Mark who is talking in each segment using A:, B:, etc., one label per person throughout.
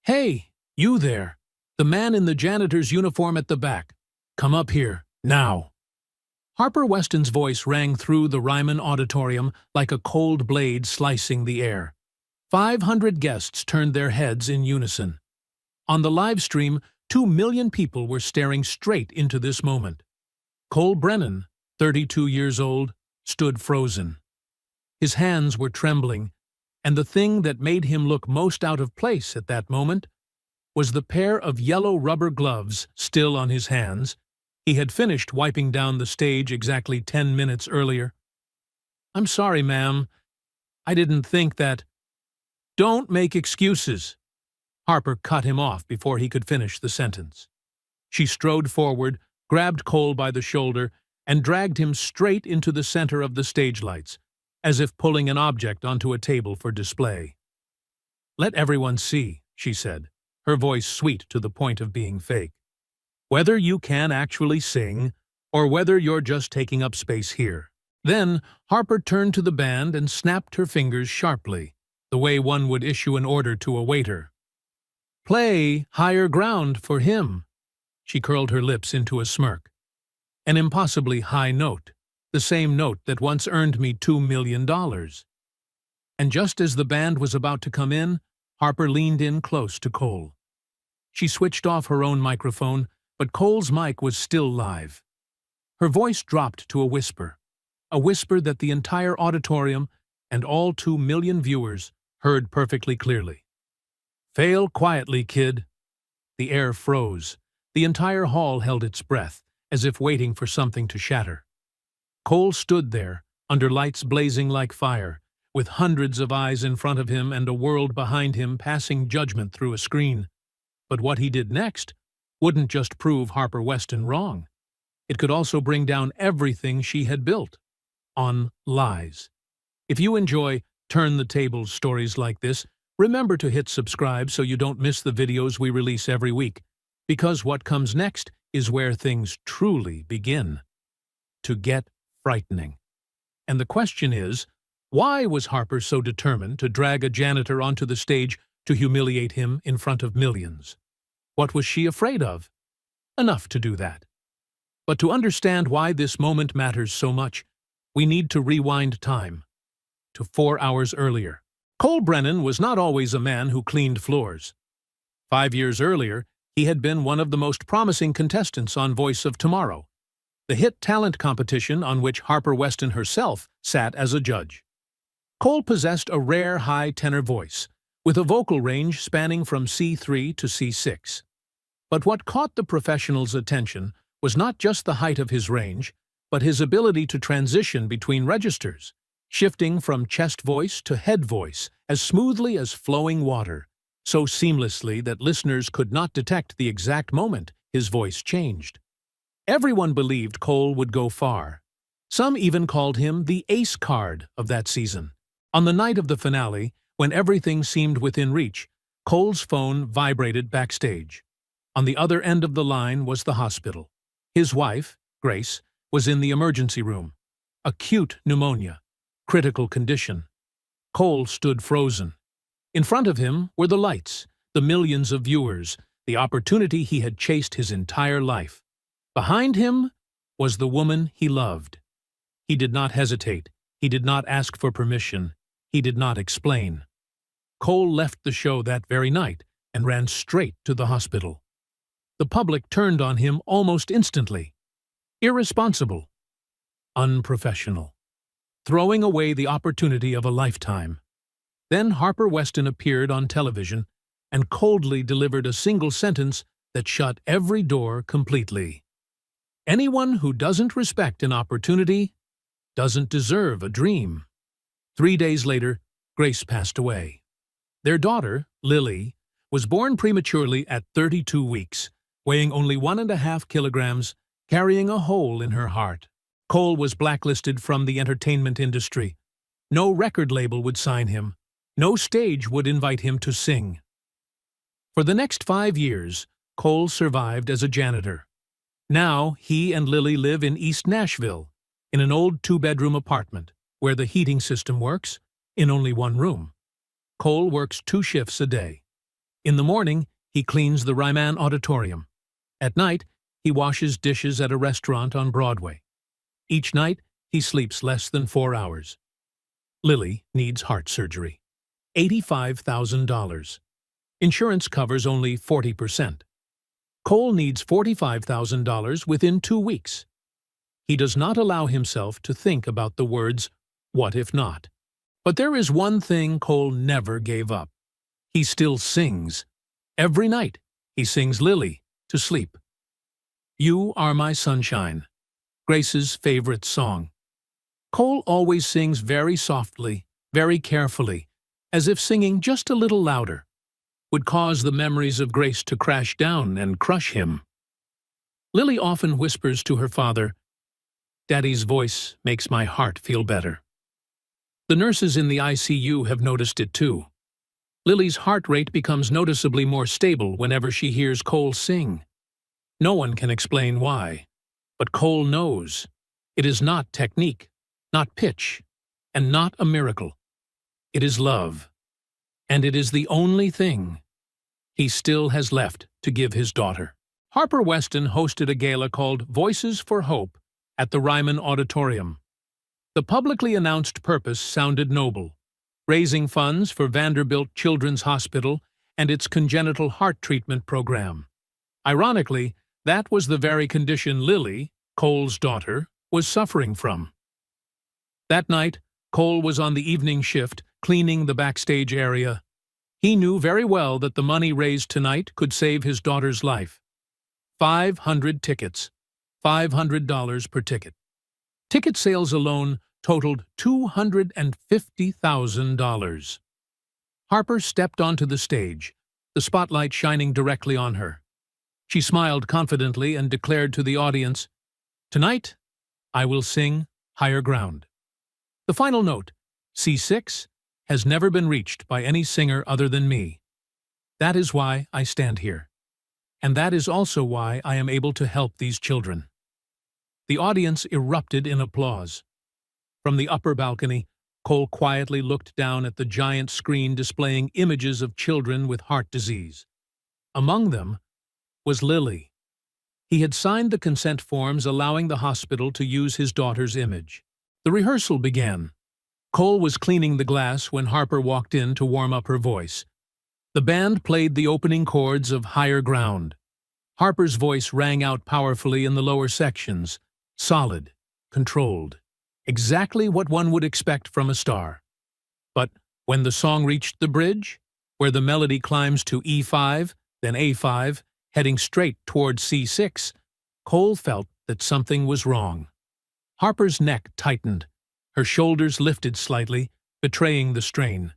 A: Hey, you there. The man in the janitor's uniform at the back. Come up here, now. Harper Weston's voice rang through the Ryman auditorium like a cold blade slicing the air. 500 guests turned their heads in unison. On the live stream, 2 million people were staring straight into this moment. Cole Brennan, 32 years old, stood frozen. His hands were trembling, and the thing that made him look most out of place at that moment was the pair of yellow rubber gloves still on his hands. He had finished wiping down the stage exactly 10 minutes earlier. "I'm sorry, ma'am. I didn't think that—" "Don't make excuses." Harper cut him off before he could finish the sentence. She strode forward, grabbed Cole by the shoulder, and dragged him straight into the center of the stage lights, as if pulling an object onto a table for display. "Let everyone see," she said, her voice sweet to the point of being fake. "Whether you can actually sing, or whether you're just taking up space here." Then Harper turned to the band and snapped her fingers sharply, the way one would issue an order to a waiter. "Play Higher Ground for him." She curled her lips into a smirk. "An impossibly high note, the same note that once earned me $2 million. And just as the band was about to come in, Harper leaned in close to Cole. She switched off her own microphone, but Cole's mic was still live. Her voice dropped to a whisper that the entire auditorium and all 2 million viewers heard perfectly clearly. "Fail quietly, kid." The air froze. The entire hall held its breath, as if waiting for something to shatter. Cole stood there, under lights blazing like fire, with hundreds of eyes in front of him and a world behind him passing judgment through a screen. But what he did next wouldn't just prove Harper Weston wrong. It could also bring down everything she had built on lies. If you enjoy Turn the Tables stories like this, remember to hit subscribe so you don't miss the videos we release every week, because what comes next is where things truly begin to get frightening. And the question is, why was Harper so determined to drag a janitor onto the stage to humiliate him in front of millions? What was she afraid of? Enough to do that. But to understand why this moment matters so much, we need to rewind time to 4 hours earlier. Cole Brennan was not always a man who cleaned floors. 5 years earlier, he had been one of the most promising contestants on Voice of Tomorrow, the hit talent competition on which Harper Weston herself sat as a judge. Cole possessed a rare high tenor voice, with a vocal range spanning from C3 to C6. But what caught the professionals' attention was not just the height of his range, but his ability to transition between registers, shifting from chest voice to head voice as smoothly as flowing water, so seamlessly that listeners could not detect the exact moment his voice changed. Everyone believed Cole would go far. Some even called him the ace card of that season. On the night of the finale, when everything seemed within reach, Cole's phone vibrated backstage. On the other end of the line was the hospital. His wife, Grace, was in the emergency room. Acute pneumonia. Critical condition. Cole stood frozen. In front of him were the lights, the millions of viewers, the opportunity he had chased his entire life. Behind him was the woman he loved. He did not hesitate. He did not ask for permission. He did not explain. Cole left the show that very night and ran straight to the hospital. The public turned on him almost instantly. Irresponsible. Unprofessional. Throwing away the opportunity of a lifetime. Then Harper Weston appeared on television and coldly delivered a single sentence that shut every door completely. Anyone who doesn't respect an opportunity doesn't deserve a dream. 3 days later, Grace passed away. Their daughter, Lily, was born prematurely at 32 weeks, weighing only 1.5 kilograms, carrying a hole in her heart. Cole was blacklisted from the entertainment industry. No record label would sign him. No stage would invite him to sing. For the next 5 years, Cole survived as a janitor. Now he and Lily live in East Nashville, in an old 2-bedroom apartment, where the heating system works in only one room. Cole works 2 shifts a day. In the morning, he cleans the Ryman Auditorium. At night, he washes dishes at a restaurant on Broadway. Each night, he sleeps less than 4 hours. Lily needs heart surgery. $85,000. Insurance covers only 40%. Cole needs $45,000 within 2 weeks. He does not allow himself to think about the words, "What if not?" But there is one thing Cole never gave up. He still sings. Every night, he sings Lily to sleep. "You Are My Sunshine," Grace's favorite song. Cole always sings very softly, very carefully, as if singing just a little louder would cause the memories of Grace to crash down and crush him. Lily often whispers to her father, "Daddy's voice makes my heart feel better." The nurses in the ICU have noticed it too. Lily's heart rate becomes noticeably more stable whenever she hears Cole sing. No one can explain why, but Cole knows. It is not technique, not pitch, and not a miracle. It is love. And it is the only thing he still has left to give his daughter. Harper Weston hosted a gala called Voices for Hope at the Ryman Auditorium. The publicly announced purpose sounded noble: raising funds for Vanderbilt Children's Hospital and its congenital heart treatment program. Ironically, that was the very condition Lily, Cole's daughter, was suffering from. That night, Cole was on the evening shift, cleaning the backstage area. He knew very well that the money raised tonight could save his daughter's life. 500 tickets, $500 per ticket. Ticket sales alone totaled $250,000. Harper stepped onto the stage, the spotlight shining directly on her. She smiled confidently and declared to the audience, "Tonight, I will sing Higher Ground." The final note, C6, has never been reached by any singer other than me. That is why I stand here. And that is also why I am able to help these children. The audience erupted in applause. From the upper balcony, Cole quietly looked down at the giant screen displaying images of children with heart disease. Among them was Lily. He had signed the consent forms allowing the hospital to use his daughter's image. The rehearsal began. Cole was cleaning the glass when Harper walked in to warm up her voice. The band played the opening chords of Higher Ground. Harper's voice rang out powerfully in the lower sections, solid, controlled, exactly what one would expect from a star. But when the song reached the bridge, where the melody climbs to E5, then A5, heading straight toward C6, Cole felt that something was wrong. Harper's neck tightened. Her shoulders lifted slightly, betraying the strain.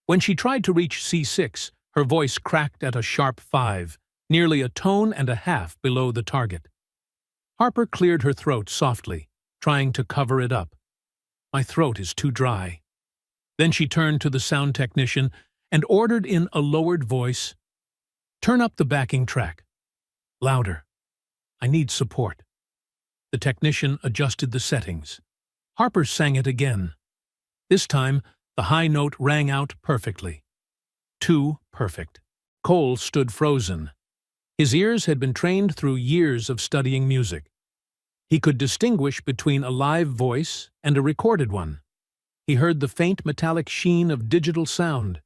A: When she tried to reach C6, her voice cracked at a sharp 5, nearly a tone and a half below the target. Harper cleared her throat softly, trying to cover it up. "My throat is too dry." Then she turned to the sound technician and ordered in a lowered voice, "Turn up the backing track. Louder. I need support." The technician adjusted the settings. Harper sang it again. This time, the high note rang out perfectly. Too perfect. Cole stood frozen. His ears had been trained through years of studying music. He could distinguish between a live voice and a recorded one. He heard the faint metallic sheen of digital sound.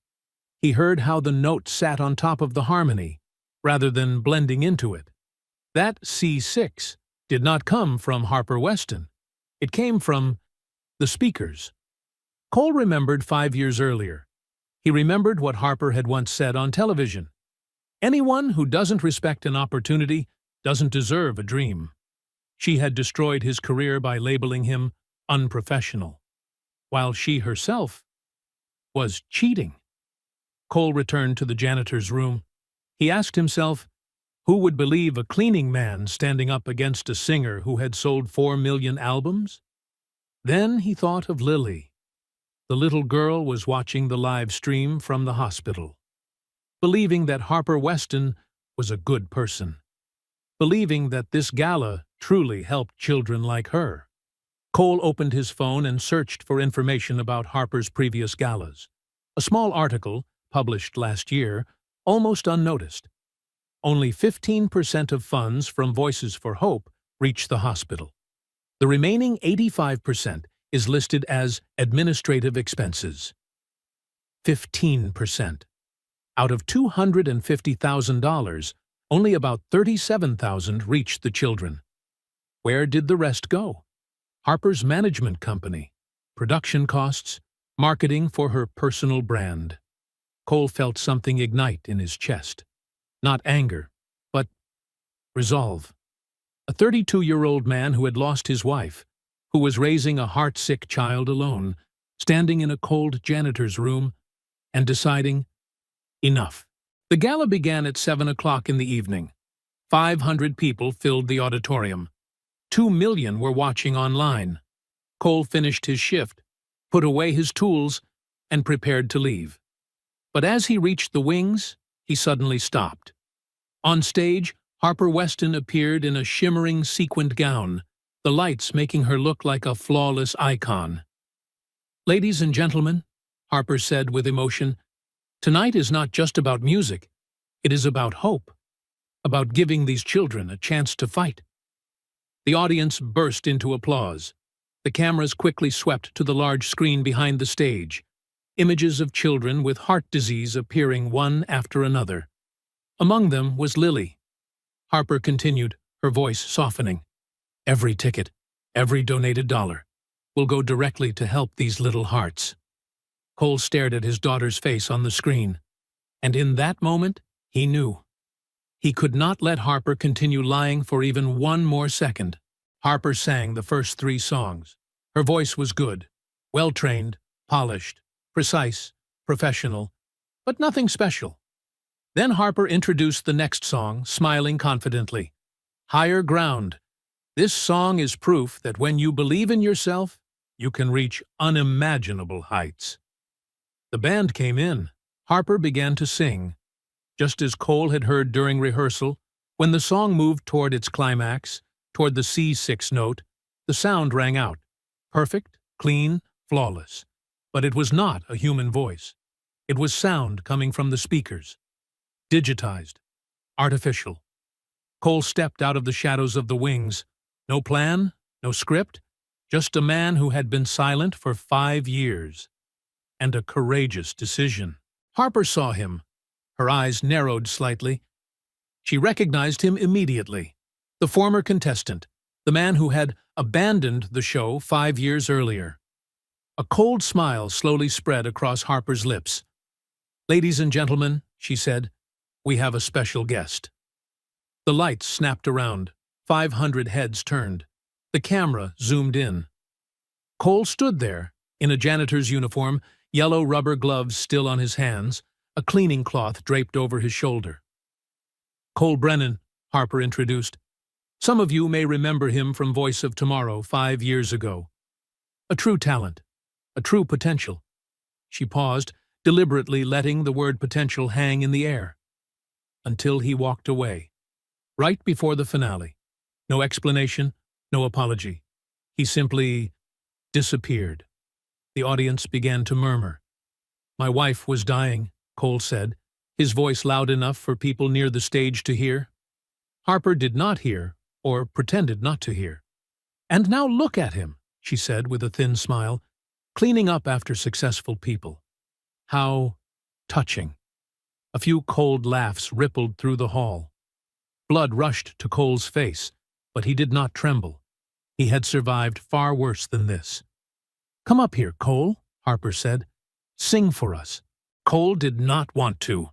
A: He heard how the note sat on top of the harmony, rather than blending into it. That C6 did not come from Harper Weston. It came from the speakers. Cole remembered 5 years earlier. He remembered what Harper had once said on television. "Anyone who doesn't respect an opportunity doesn't deserve a dream." She had destroyed his career by labeling him unprofessional, while she herself was cheating. Cole returned to the janitor's room. He asked himself, who would believe a cleaning man standing up against a singer who had sold 4 million albums? Then he thought of Lily. The little girl was watching the live stream from the hospital, believing that Harper Weston was a good person, believing that this gala truly helped children like her. Cole opened his phone and searched for information about Harper's previous galas. A small article, published last year, almost unnoticed. Only 15% of funds from Voices for Hope reach the hospital. The remaining 85% is listed as administrative expenses. 15%. Out of $250,000, only about $37,000 reached the children. Where did the rest go? Harper's management company, production costs, marketing for her personal brand. Cole felt something ignite in his chest. Not anger, but resolve. A 32-year-old man who had lost his wife, who was raising a heart-sick child alone, standing in a cold janitor's room, and deciding, enough. The gala began at 7 o'clock in the evening. 500 people filled the auditorium. 2 million were watching online. Cole finished his shift, put away his tools, and prepared to leave. But as he reached the wings, he suddenly stopped. On stage, Harper Weston appeared in a shimmering sequined gown, the lights making her look like a flawless icon. "Ladies and gentlemen," Harper said with emotion, "tonight is not just about music. It is about hope, about giving these children a chance to fight." The audience burst into applause. The cameras quickly swept to the large screen behind the stage, images of children with heart disease appearing one after another. Among them was Lily. Harper continued, her voice softening. "Every ticket, every donated dollar, will go directly to help these little hearts." Cole stared at his daughter's face on the screen, and in that moment, he knew. He could not let Harper continue lying for even one more second. Harper sang the first 3 songs. Her voice was good, well-trained, polished, precise, professional, but nothing special. Then Harper introduced the next song, smiling confidently. "Higher Ground. This song is proof that when you believe in yourself, you can reach unimaginable heights." The band came in. Harper began to sing. Just as Cole had heard during rehearsal, when the song moved toward its climax, toward the C6 note, the sound rang out. Perfect, clean, flawless. But it was not a human voice. It was sound coming from the speakers. Digitized. Artificial. Cole stepped out of the shadows of the wings. No plan, no script, just a man who had been silent for 5 years. And a courageous decision. Harper saw him. Her eyes narrowed slightly. She recognized him immediately. The former contestant, the man who had abandoned the show 5 years earlier. A cold smile slowly spread across Harper's lips. "Ladies and gentlemen," she said, "we have a special guest." The lights snapped around. 500 heads turned. The camera zoomed in. Cole stood there, in a janitor's uniform, yellow rubber gloves still on his hands, a cleaning cloth draped over his shoulder. "Cole Brennan," Harper introduced. "Some of you may remember him from Voice of Tomorrow 5 years ago. A true talent, a true potential." She paused, deliberately letting the word potential hang in the air. Until he walked away. Right before the finale. No explanation, no apology. He simply disappeared. The audience began to murmur. "My wife was dying," Cole said, his voice loud enough for people near the stage to hear. Harper did not hear, or pretended not to hear. "And now look at him," she said with a thin smile, "cleaning up after successful people. How touching." A few cold laughs rippled through the hall. Blood rushed to Cole's face, but he did not tremble. He had survived far worse than this. "Come up here, Cole," Harper said. "Sing for us." Cole did not want to.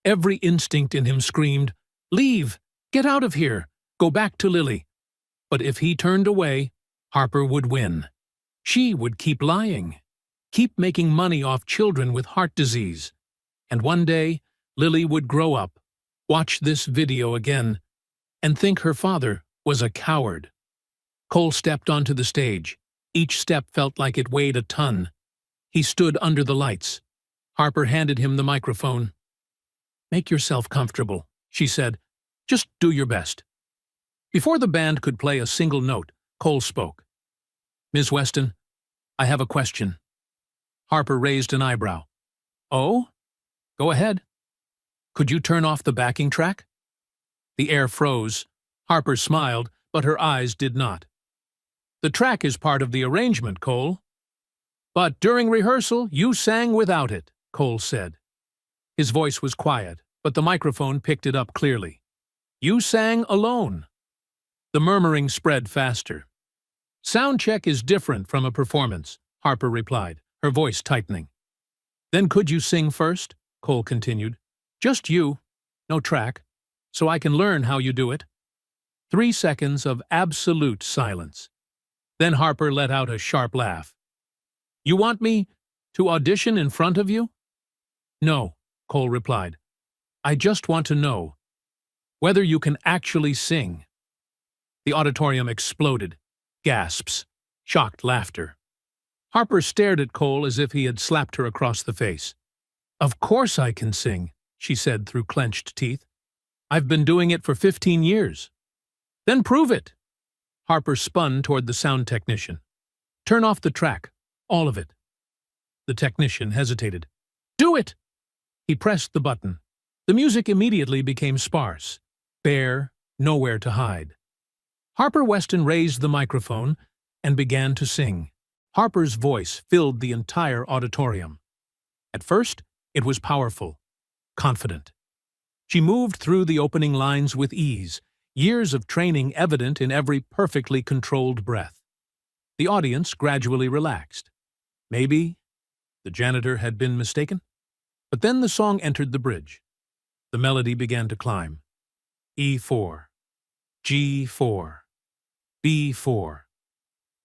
A: Every instinct in him screamed, "Leave! Get out of here! Go back to Lily." But if he turned away, Harper would win. She would keep lying, keep making money off children with heart disease. And one day, Lily would grow up, watch this video again, and think her father was a coward. Cole stepped onto the stage. Each step felt like it weighed a ton. He stood under the lights. Harper handed him the microphone. "Make yourself comfortable," she said. "Just do your best." Before the band could play a single note, Cole spoke. "Ms. Weston, I have a question." Harper raised an eyebrow. "Oh? Go ahead." Could you turn off the backing track? The air froze. Harper smiled, but her eyes did not. The track is part of the arrangement, Cole. But during rehearsal, you sang without it, Cole said. His voice was quiet, but the microphone picked it up clearly. You sang alone. The murmuring spread faster. Sound check is different from a performance, Harper replied, her voice tightening. Then could you sing first? Cole continued. Just you, no track, so I can learn how you do it. 3 seconds of absolute silence. Then Harper let out a sharp laugh. You want me to audition in front of you? No, Cole replied. I just want to know whether you can actually sing. The auditorium exploded. Gasps. Shocked laughter. Harper stared at Cole as if he had slapped her across the face. Of course I can sing, she said through clenched teeth. I've been doing it for 15 years. Then prove it. Harper spun toward the sound technician. Turn off the track, all of it. The technician hesitated. Do it! He pressed the button. The music immediately became sparse, bare, nowhere to hide. Harper Weston raised the microphone and began to sing. Harper's voice filled the entire auditorium. At first, it was powerful, confident. She moved through the opening lines with ease, years of training evident in every perfectly controlled breath. The audience gradually relaxed. Maybe the janitor had been mistaken? But then the song entered the bridge. The melody began to climb. E4, G4, B4.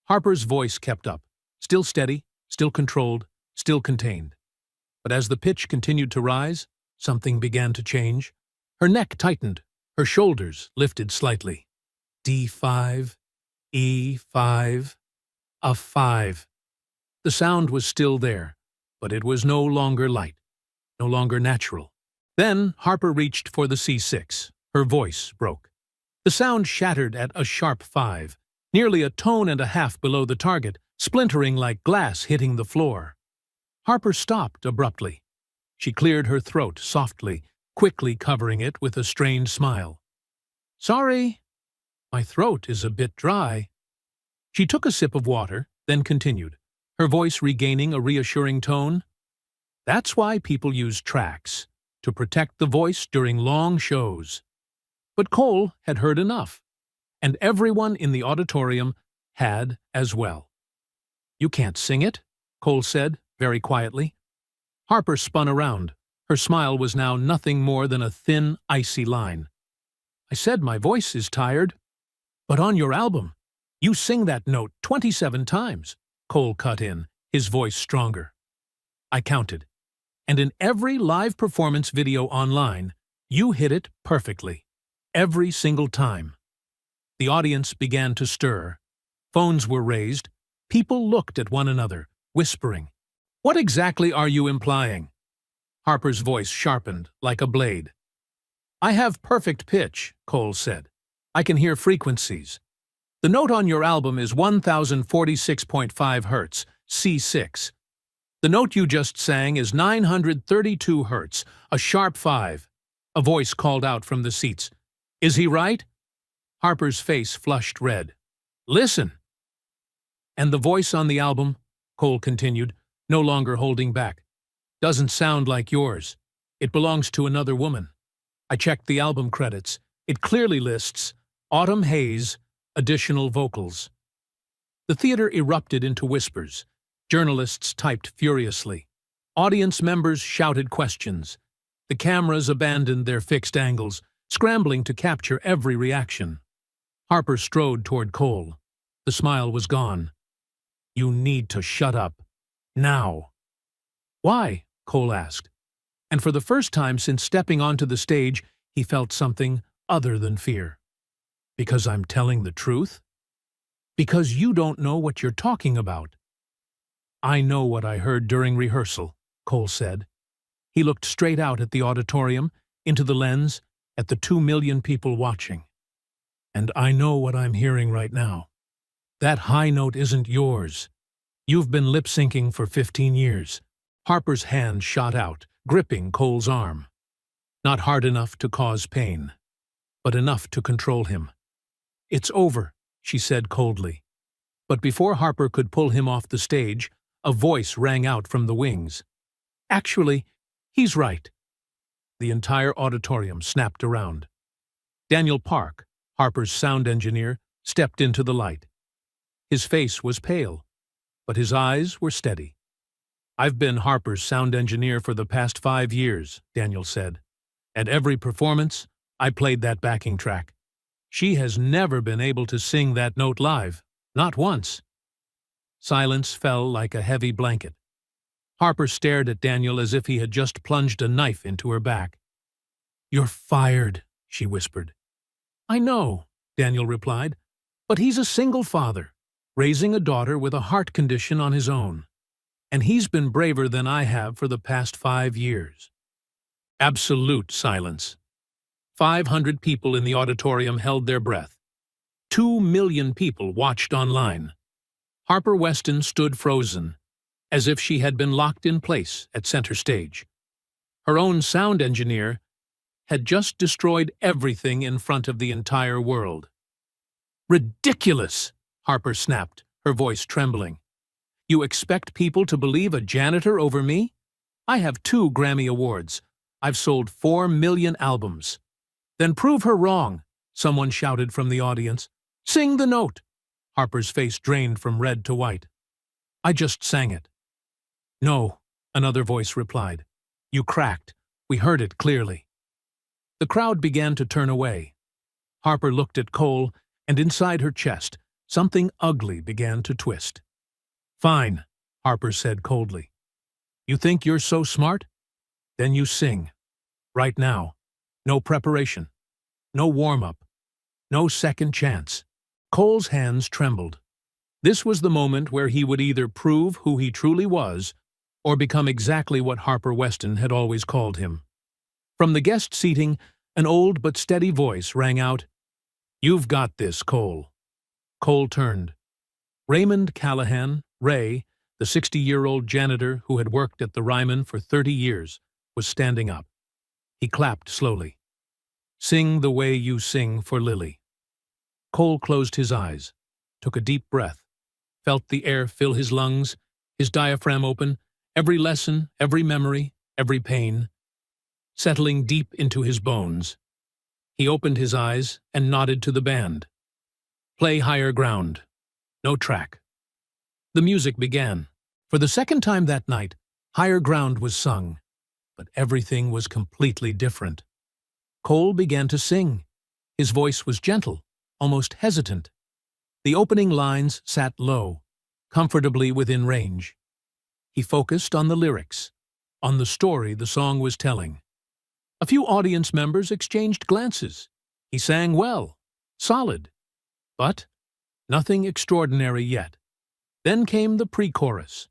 A: Harper's voice kept up, still steady, still controlled, still contained. But as the pitch continued to rise, something began to change. Her neck tightened, her shoulders lifted slightly. D5, E5, a 5. The sound was still there, but it was no longer light, no longer natural. Then Harper reached for the C6. Her voice broke. The sound shattered at a sharp 5, nearly a tone and a half below the target, splintering like glass hitting the floor. Harper stopped abruptly. She cleared her throat softly, quickly covering it with a strained smile. Sorry, my throat is a bit dry. She took a sip of water, then continued, her voice regaining a reassuring tone. That's why people use tracks, to protect the voice during long shows. But Cole had heard enough, and everyone in the auditorium had as well. You can't sing it, Cole said, very quietly. Harper spun around. Her smile was now nothing more than a thin, icy line. I said my voice is tired. But on your album, you sing that note 27 times, Cole cut in, his voice stronger. I counted. And in every live performance video online, you hit it perfectly. Every single time. The audience began to stir. Phones were raised. People looked at one another, whispering. What exactly are you implying? Harper's voice sharpened, like a blade. I have perfect pitch, Cole said. I can hear frequencies. The note on your album is 1046.5 hertz, C6. The note you just sang is 932 hertz, a sharp 5. A voice called out from the seats. Is he right? Harper's face flushed red. Listen. And the voice on the album, Cole continued, no longer holding back, doesn't sound like yours. It belongs to another woman. I checked the album credits. It clearly lists Autumn Hayes, additional vocals. The theater erupted into whispers. Journalists typed furiously. Audience members shouted questions. The cameras abandoned their fixed angles, scrambling to capture every reaction. Harper strode toward Cole. The smile was gone. You need to shut up. Now. Why? Cole asked. And for the first time since stepping onto the stage, he felt something other than fear. Because I'm telling the truth? Because you don't know what you're talking about. I know what I heard during rehearsal, Cole said. He looked straight out at the auditorium, into the lens, at the 2 million people watching. And I know what I'm hearing right now. That high note isn't yours. You've been lip-syncing for 15 years. Harper's hand shot out, gripping Cole's arm. Not hard enough to cause pain, but enough to control him. "It's over," she said coldly. But before Harper could pull him off the stage, a voice rang out from the wings. "Actually, he's right." The entire auditorium snapped around. Daniel Park, Harper's sound engineer, stepped into the light. His face was pale, but his eyes were steady. "I've been Harper's sound engineer for the past 5 years," Daniel said. "And every performance, I played that backing track. She has never been able to sing that note live, not once." Silence fell like a heavy blanket. Harper stared at Daniel as if he had just plunged a knife into her back. "You're fired," she whispered. "I know," Daniel replied, "but he's a single father, raising a daughter with a heart condition on his own. And he's been braver than I have for the past 5 years." Absolute silence. 500 people in the auditorium held their breath. 2 million people watched online. Harper Weston stood frozen, as if she had been locked in place at center stage. Her own sound engineer had just destroyed everything in front of the entire world. "Ridiculous!" Harper snapped, her voice trembling. "You expect people to believe a janitor over me? I have 2 Grammy Awards. I've sold 4 million albums." "Then prove her wrong," someone shouted from the audience. "Sing the note." Harper's face drained from red to white. "I just sang it." "No," another voice replied. "You cracked. We heard it clearly." The crowd began to turn away. Harper looked at Cole, and inside her chest, something ugly began to twist. "Fine," Harper said coldly. "You think you're so smart? Then you sing. Right now. No preparation. No warm-up. No second chance." Cole's hands trembled. This was the moment where he would either prove who he truly was or become exactly what Harper Weston had always called him. From the guest seating, an old but steady voice rang out, "You've got this, Cole." Cole turned. Raymond Callahan, Ray, the 60-year-old janitor who had worked at the Ryman for 30 years, was standing up. He clapped slowly. "Sing the way you sing for Lily." Cole closed his eyes, took a deep breath, felt the air fill his lungs, his diaphragm open, every lesson, every memory, every pain, settling deep into his bones. He opened his eyes and nodded to the band. "Play Higher Ground." No track. The music began. For the second time that night, Higher Ground was sung, but everything was completely different. Cole began to sing. His voice was gentle, almost hesitant. The opening lines sat low, comfortably within range. He focused on the lyrics, on the story the song was telling. A few audience members exchanged glances. He sang well, solid, but nothing extraordinary yet. Then came the pre-chorus.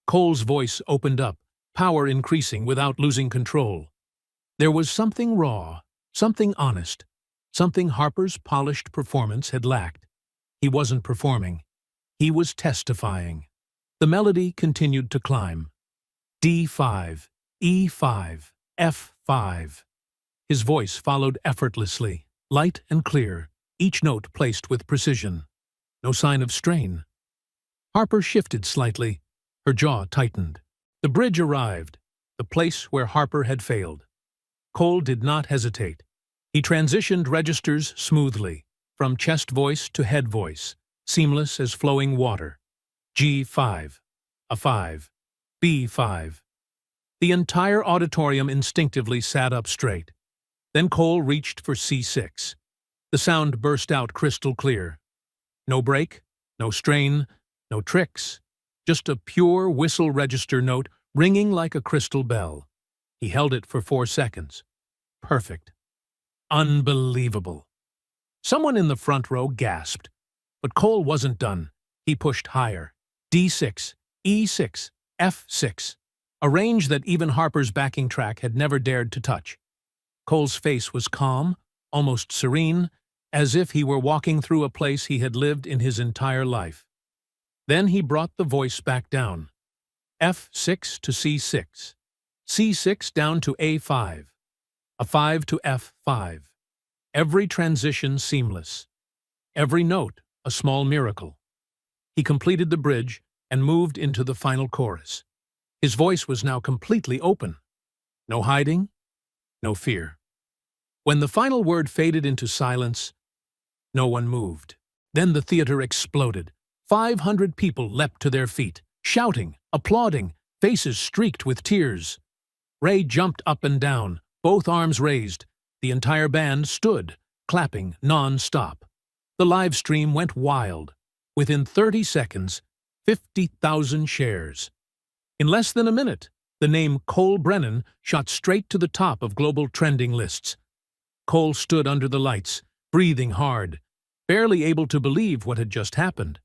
A: Cole's voice opened up, power increasing without losing control. There was something raw, something honest, something Harper's polished performance had lacked. He wasn't performing. He was testifying. The melody continued to climb. D5, E5, F5. His voice followed effortlessly, light and clear, each note placed with precision. No sign of strain. Harper shifted slightly. Her jaw tightened. The bridge arrived, the place where Harper had failed. Cole did not hesitate. He transitioned registers smoothly, from chest voice to head voice, seamless as flowing water. G5, a 5, B5. The entire auditorium instinctively sat up straight. Then Cole reached for C6. The sound burst out crystal clear. No break, no strain, no tricks. Just a pure whistle register note ringing like a crystal bell. He held it for 4 seconds. Perfect. Unbelievable. Someone in the front row gasped. But Cole wasn't done. He pushed higher. D6, E6, F6. A range that even Harper's backing track had never dared to touch. Cole's face was calm, almost serene, as if he were walking through a place he had lived in his entire life. Then he brought the voice back down. F6 to C6. C6 down to A5. a 5 to F5. Every transition seamless. Every note a small miracle. He completed the bridge and moved into the final chorus. His voice was now completely open. No hiding, no fear. When the final word faded into silence, no one moved. Then the theater exploded. 500 people leapt to their feet, shouting, applauding, faces streaked with tears. Ray jumped up and down, both arms raised. The entire band stood, clapping non-stop. The live stream went wild. Within 30 seconds, 50,000 shares. In less than a minute, the name Cole Brennan shot straight to the top of global trending lists. Cole stood under the lights, breathing hard, barely able to believe what had just happened.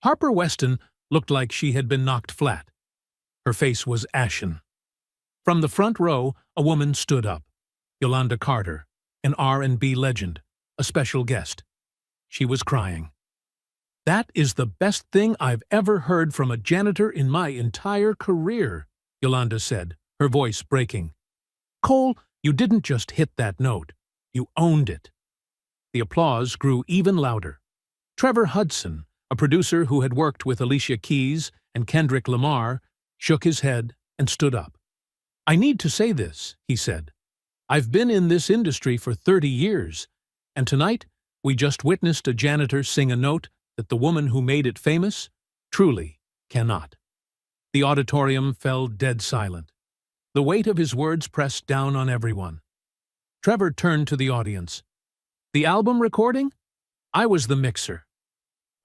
A: Harper Weston looked like she had been knocked flat. Her face was ashen. From the front row, a woman stood up. Yolanda Carter, an R&B legend, a special guest. She was crying. "That is the best thing I've ever heard from a janitor in my entire career," Yolanda said, her voice breaking. "Cole, you didn't just hit that note. You owned it." The applause grew even louder. Trevor Hudson, a producer who had worked with Alicia Keys and Kendrick Lamar, shook his head and stood up. "I need to say this," he said. "I've been in this industry for 30 years, and tonight we just witnessed a janitor sing a note that the woman who made it famous truly cannot." The auditorium fell dead silent. The weight of his words pressed down on everyone. Trevor turned to the audience. "The album recording? I was the mixer.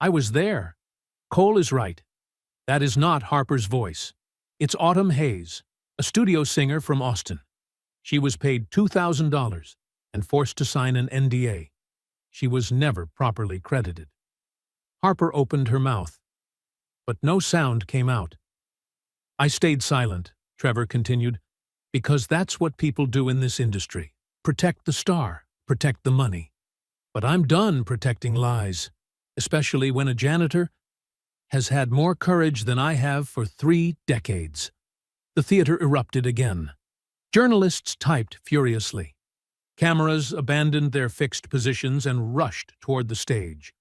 A: I was there. Cole is right. That is not Harper's voice. It's Autumn Hayes, a studio singer from Austin. She was paid $2,000 and forced to sign an NDA. She was never properly credited." Harper opened her mouth, but no sound came out. "I stayed silent," Trevor continued, "because that's what people do in this industry. Protect the star, protect the money. But I'm done protecting lies, especially when a janitor has had more courage than I have for 3 decades. The theater erupted again. Journalists typed furiously. Cameras abandoned their fixed positions and rushed toward the stage.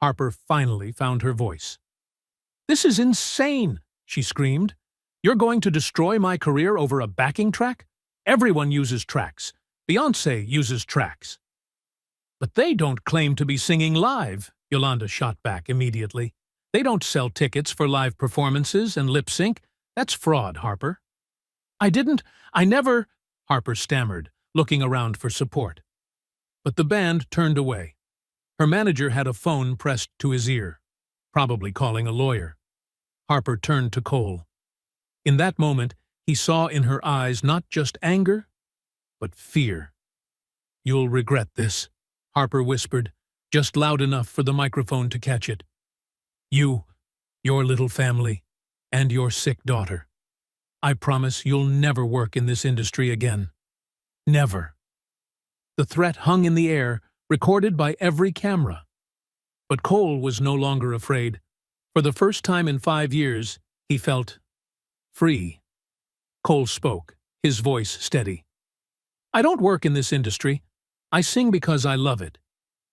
A: Harper finally found her voice. "This is insane," she screamed. "You're going to destroy my career over a backing track? Everyone uses tracks. Beyoncé uses tracks." "But they don't claim to be singing live," Yolanda shot back immediately. "They don't sell tickets for live performances and lip sync. That's fraud, Harper." I never," Harper stammered, looking around for support. But the band turned away. Her manager had a phone pressed to his ear, probably calling a lawyer. Harper turned to Cole. In that moment, he saw in her eyes not just anger, but fear. "You'll regret this," Harper whispered, just loud enough for the microphone to catch it. "You, your little family, and your sick daughter. I promise you'll never work in this industry again. Never." The threat hung in the air, recorded by every camera. But Cole was no longer afraid. For the first time in 5 years, he felt free. Cole spoke, his voice steady. "I don't work in this industry. I sing because I love it.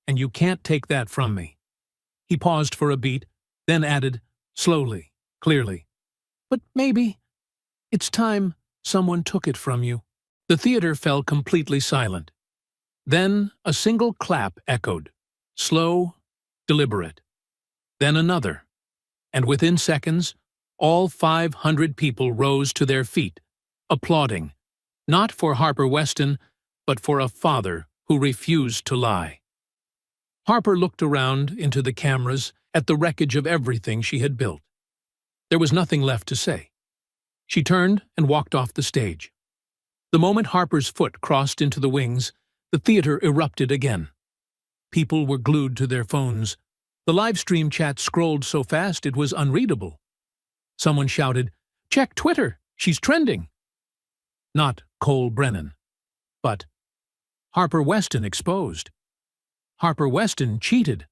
A: And you can't take that from me." He paused for a beat, then added, slowly, clearly, "But maybe it's time someone took it from you." The theater fell completely silent. Then a single clap echoed, slow, deliberate. Then another. And within seconds, all 500 people rose to their feet, applauding, not for Harper Weston, but for a father who refused to lie. Harper looked around into the cameras at the wreckage of everything she had built. There was nothing left to say. She turned and walked off the stage. The moment Harper's foot crossed into the wings, the theater erupted again. People were glued to their phones. The live stream chat scrolled so fast it was unreadable. Someone shouted, "Check Twitter, she's trending." Not Cole Brennan, but Harper Weston exposed. Harper Weston cheated.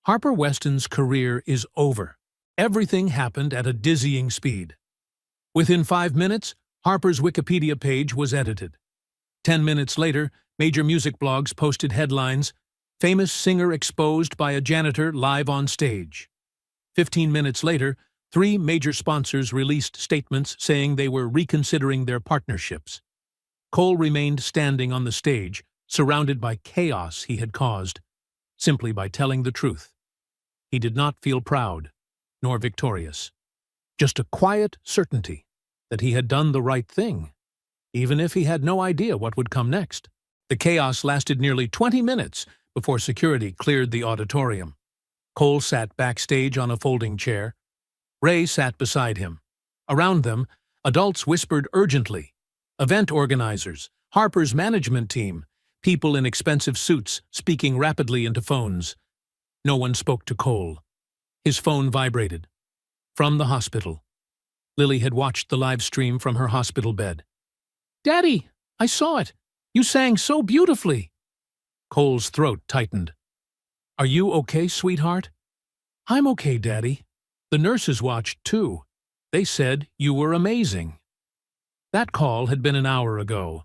A: Harper Weston's career is over. Everything happened at a dizzying speed. Within 5 minutes, Harper's Wikipedia page was edited. 10 minutes later, major music blogs posted headlines, "Famous singer exposed by a janitor live on stage." 15 minutes later, 3 major sponsors released statements saying they were reconsidering their partnerships. Cole remained standing on the stage, surrounded by chaos he had caused, simply by telling the truth. He did not feel proud, nor victorious. Just a quiet certainty that he had done the right thing, even if he had no idea what would come next. The chaos lasted nearly 20 minutes before security cleared the auditorium. Cole sat backstage on a folding chair. Ray sat beside him. Around them, adults whispered urgently. Event organizers, Harper's management team, people in expensive suits speaking rapidly into phones. No one spoke to Cole. His phone vibrated. From the hospital. Lily had watched the live stream from her hospital bed. "Daddy, I saw it. You sang so beautifully." Cole's throat tightened. "Are you okay, sweetheart?" "I'm okay, Daddy. The nurses watched, too. They said you were amazing." That call had been an hour ago.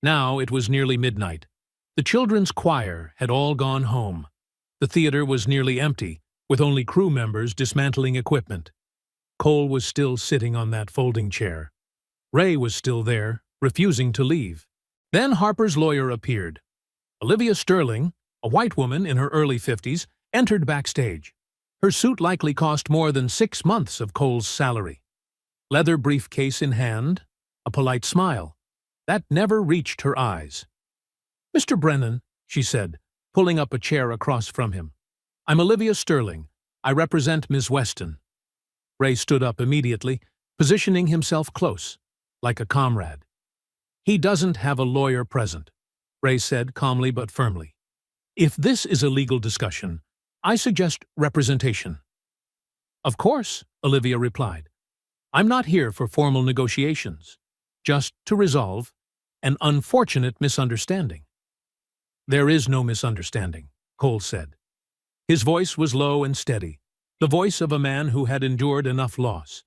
A: Now it was nearly midnight. The children's choir had all gone home. The theater was nearly empty, with only crew members dismantling equipment. Cole was still sitting on that folding chair. Ray was still there, refusing to leave. Then Harper's lawyer appeared. Olivia Sterling, a white woman in her early 50s, entered backstage. Her suit likely cost more than 6 months of Cole's salary. Leather briefcase in hand, a polite smile. That never reached her eyes. "Mr. Brennan," she said, pulling up a chair across from him. "I'm Olivia Sterling. I represent Ms. Weston." Ray stood up immediately, positioning himself close, like a comrade. "He doesn't have a lawyer present," Ray said calmly but firmly. "If this is a legal discussion, I suggest representation." "Of course," Olivia replied. "I'm not here for formal negotiations, just to resolve an unfortunate misunderstanding." "There is no misunderstanding," Cole said. His voice was low and steady, the voice of a man who had endured enough loss.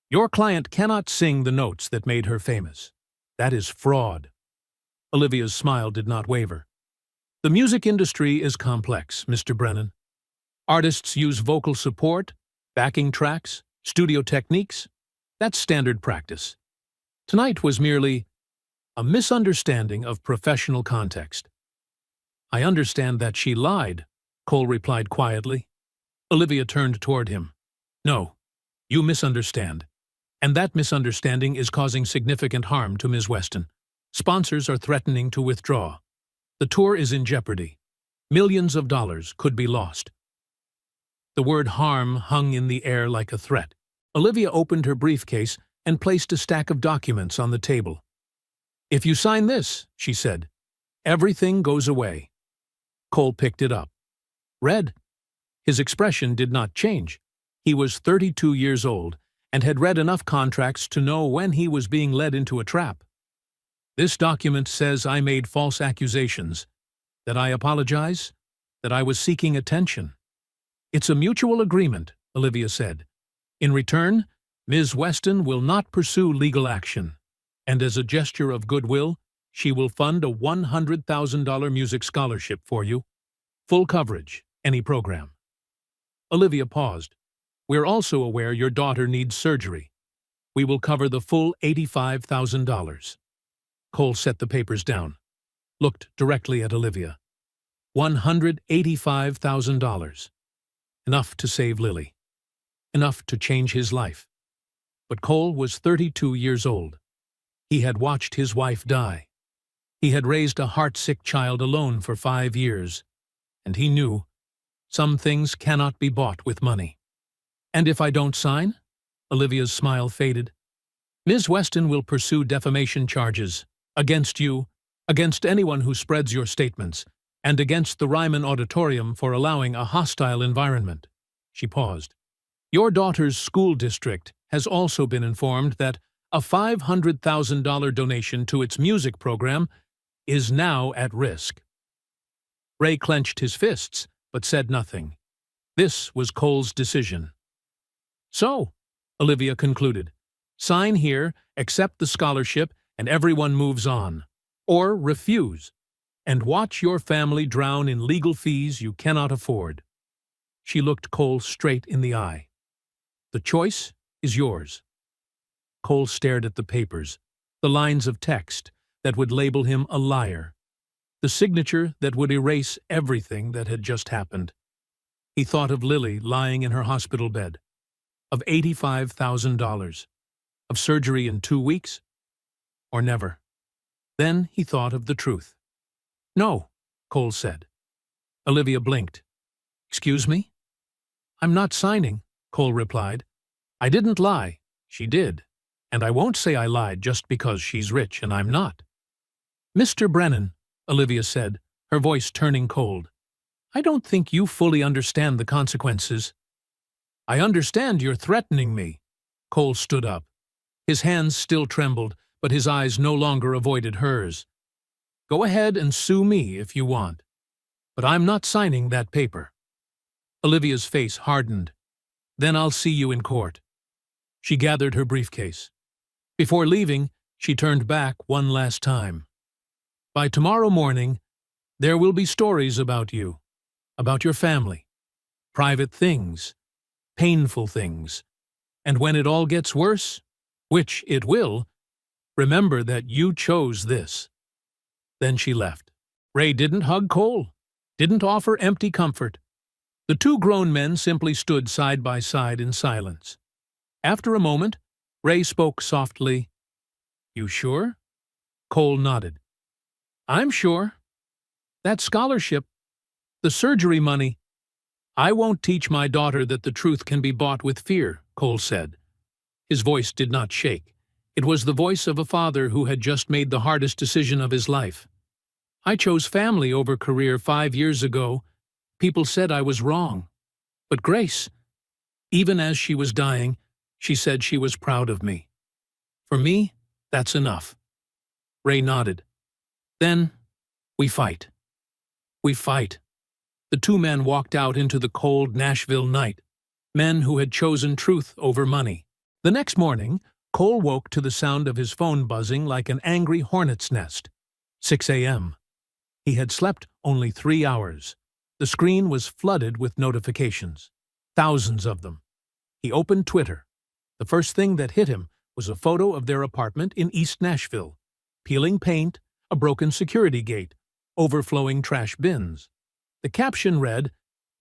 A: "Your client cannot sing the notes that made her famous. That is fraud." Olivia's smile did not waver. "The music industry is complex, Mr. Brennan. Artists use vocal support, backing tracks, studio techniques. That's standard practice. Tonight was merely a misunderstanding of professional context." "I understand that she lied," Cole replied quietly. Olivia turned toward him. "No, you misunderstand. And that misunderstanding is causing significant harm to Ms. Weston. Sponsors are threatening to withdraw. The tour is in jeopardy. Millions of dollars could be lost." The word harm hung in the air like a threat. Olivia opened her briefcase and placed a stack of documents on the table. "If you sign this," she said, "everything goes away." Cole picked it up. Read. His expression did not change. He was 32 years old and had read enough contracts to know when he was being led into a trap. "This document says I made false accusations, that I apologize, that I was seeking attention." "It's a mutual agreement," Olivia said. "In return, Ms. Weston will not pursue legal action, and as a gesture of goodwill, she will fund a $100,000 music scholarship for you. Full coverage, any program." Olivia paused. "We're also aware your daughter needs surgery. We will cover the full $85,000. Cole set the papers down, looked directly at Olivia. $185,000. Enough to save Lily. Enough to change his life. But Cole was 32 years old. He had watched his wife die. He had raised a heart-sick child alone for 5 years. And he knew, some things cannot be bought with money. "And if I don't sign?" Olivia's smile faded. "Ms. Weston will pursue defamation charges against you, against anyone who spreads your statements, and against the Ryman Auditorium for allowing a hostile environment." She paused. "Your daughter's school district has also been informed that a $500,000 donation to its music program is now at risk." Ray clenched his fists, but said nothing. This was Cole's decision. "So," Olivia concluded, "sign here, accept the scholarship, and everyone moves on. or refuse, and watch your family drown in legal fees you cannot afford. She looked Cole straight in the eye. The choice is yours. Cole stared at the papers, the lines of text that would label him a liar, the signature that would erase everything that had just happened. He thought of Lily lying in her hospital bed, of $85,000, of surgery in 2 weeks, or never. Then he thought of the truth. "No," Cole said. Olivia blinked. "Excuse me?" "I'm not signing," Cole replied. "I didn't lie. She did. And I won't say I lied just because she's rich and I'm not." "Mr. Brennan," Olivia said, her voice turning cold, "I don't think you fully understand the consequences." "I understand you're threatening me." Cole stood up. His hands still trembled, but his eyes no longer avoided hers. "Go ahead and sue me if you want. But I'm not signing that paper." Olivia's face hardened. "Then I'll see you in court." She gathered her briefcase. Before leaving, she turned back one last time. "By tomorrow morning, there will be stories about you, about your family, private things, painful things, and when it all gets worse, which it will, remember that you chose this." Then she left. Ray didn't hug Cole, didn't offer empty comfort. The two grown men simply stood side by side in silence. After a moment, Ray spoke softly. "You sure?" Cole nodded. "I'm sure. That scholarship, the surgery money—" "I won't teach my daughter that the truth can be bought with fear," Cole said. His voice did not shake. It was the voice of a father who had just made the hardest decision of his life. "I chose family over career 5 years ago. People said I was wrong. But Grace, even as she was dying, she said she was proud of me. For me, that's enough." Ray nodded. "Then, we fight. We fight." The two men walked out into the cold Nashville night, men who had chosen truth over money. The next morning, Cole woke to the sound of his phone buzzing like an angry hornet's nest. 6 a.m. He had slept only 3 hours. The screen was flooded with notifications, thousands of them. He opened Twitter. The first thing that hit him was a photo of their apartment in East Nashville, peeling paint, a broken security gate, overflowing trash bins. The caption read,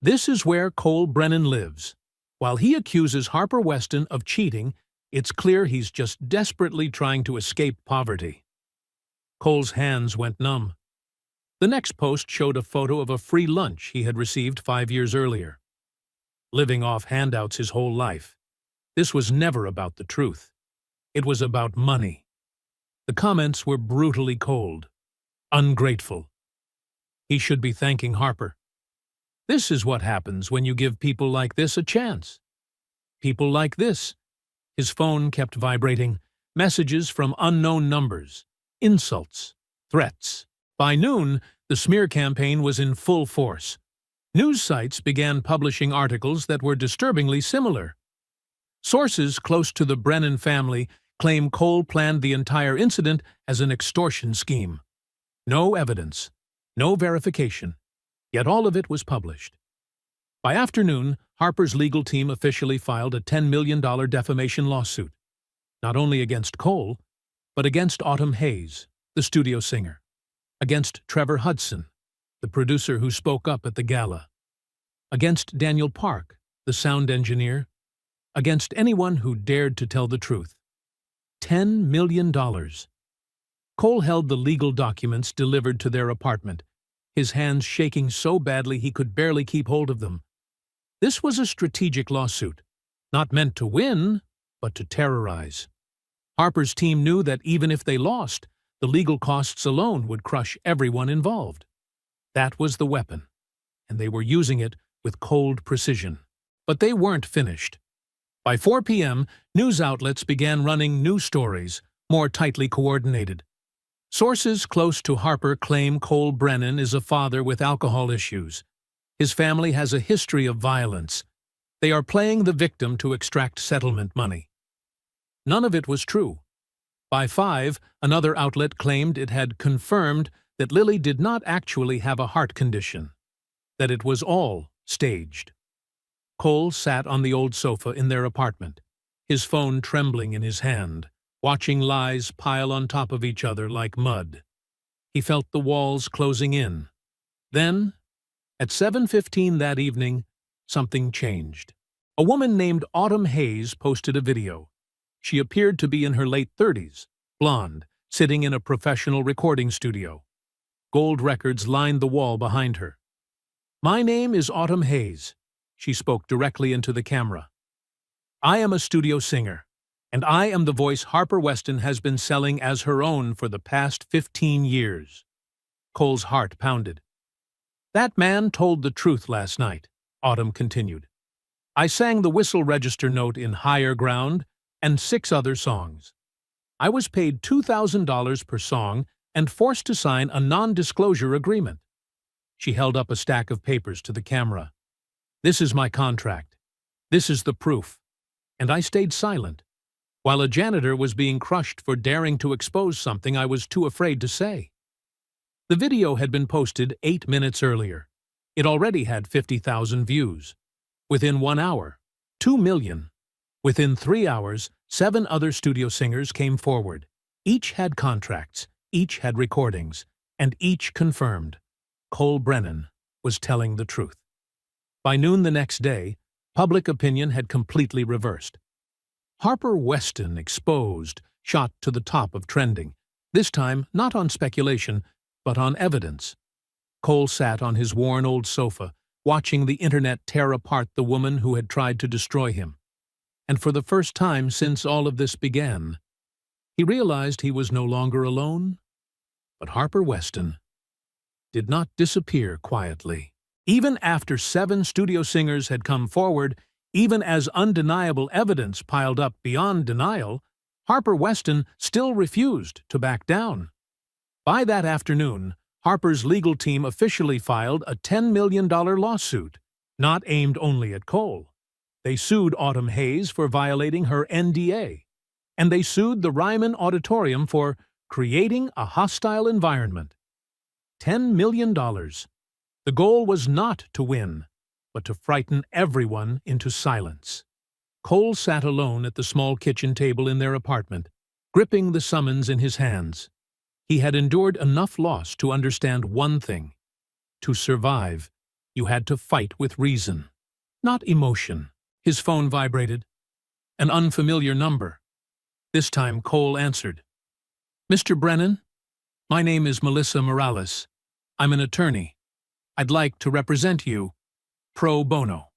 A: "This is where Cole Brennan lives. While he accuses Harper Weston of cheating, it's clear he's just desperately trying to escape poverty." Cole's hands went numb. The next post showed a photo of a free lunch he had received 5 years earlier. Living off handouts his whole life. This was never about the truth. It was about money. The comments were brutally cold, ungrateful. He should be thanking Harper. This is what happens when you give people like this a chance. People like this. His phone kept vibrating, messages from unknown numbers, insults, threats. By noon, the smear campaign was in full force. News sites began publishing articles that were disturbingly similar. Sources close to the Brennan family claim Cole planned the entire incident as an extortion scheme. No evidence, no verification, yet all of it was published. By afternoon, Harper's legal team officially filed a $10 million defamation lawsuit, not only against Cole, but against Autumn Hayes, the studio singer, against Trevor Hudson, the producer who spoke up at the gala, against Daniel Park, the sound engineer, against anyone who dared to tell the truth. $10 million. Cole held the legal documents delivered to their apartment, his hands shaking so badly he could barely keep hold of them. This was a strategic lawsuit, not meant to win, but to terrorize. Harper's team knew that even if they lost, the legal costs alone would crush everyone involved. That was the weapon, and they were using it with cold precision. But they weren't finished. By 4 p.m., news outlets began running new stories, more tightly coordinated. Sources close to Harper claim Cole Brennan is a father with alcohol issues. His family has a history of violence. They are playing the victim to extract settlement money. None of it was true. By 5, another outlet claimed it had confirmed that Lily did not actually have a heart condition, that it was all staged. Cole sat on the old sofa in their apartment, his phone trembling in his hand, watching lies pile on top of each other like mud. He felt the walls closing in. Then, at 7:15 that evening, something changed. A woman named Autumn Hayes posted a video. She appeared to be in her late 30s, blonde, sitting in a professional recording studio. Gold records lined the wall behind her. "My name is Autumn Hayes," she spoke directly into the camera. "I am a studio singer, and I am the voice Harper Weston has been selling as her own for the past 15 years. Cole's heart pounded. "That man told the truth last night," Autumn continued. "I sang the whistle register note in Higher Ground and 6 other songs. I was paid $2,000 per song and forced to sign a non-disclosure agreement." She held up a stack of papers to the camera. "This is my contract. This is the proof." And I stayed silent, while a janitor was being crushed for daring to expose something I was too afraid to say. The video had been posted 8 minutes earlier. It already had 50,000 views. Within 1 hour, 2 million. Within 3 hours, 7 other studio singers came forward. Each had contracts, each had recordings, and each confirmed Cole Brennan was telling the truth. By noon the next day, public opinion had completely reversed. Harper Weston exposed shot to the top of trending, this time not on speculation, but on evidence. Cole sat on his worn old sofa, watching the internet tear apart the woman who had tried to destroy him. And for the first time since all of this began, he realized he was no longer alone. But Harper Weston did not disappear quietly. Even after 7 studio singers had come forward, even as undeniable evidence piled up beyond denial, Harper Weston still refused to back down. By that afternoon, Harper's legal team officially filed a $10 million lawsuit, not aimed only at Cole. They sued Autumn Hayes for violating her NDA, and they sued the Ryman Auditorium for creating a hostile environment. $10 million. The goal was not to win, but to frighten everyone into silence. Cole sat alone at the small kitchen table in their apartment, gripping the summons in his hands. He had endured enough loss to understand one thing. To survive, you had to fight with reason, not emotion. His phone vibrated. An unfamiliar number. This time Cole answered. "Mr. Brennan, my name is Melissa Morales. I'm an attorney. I'd like to represent you pro bono."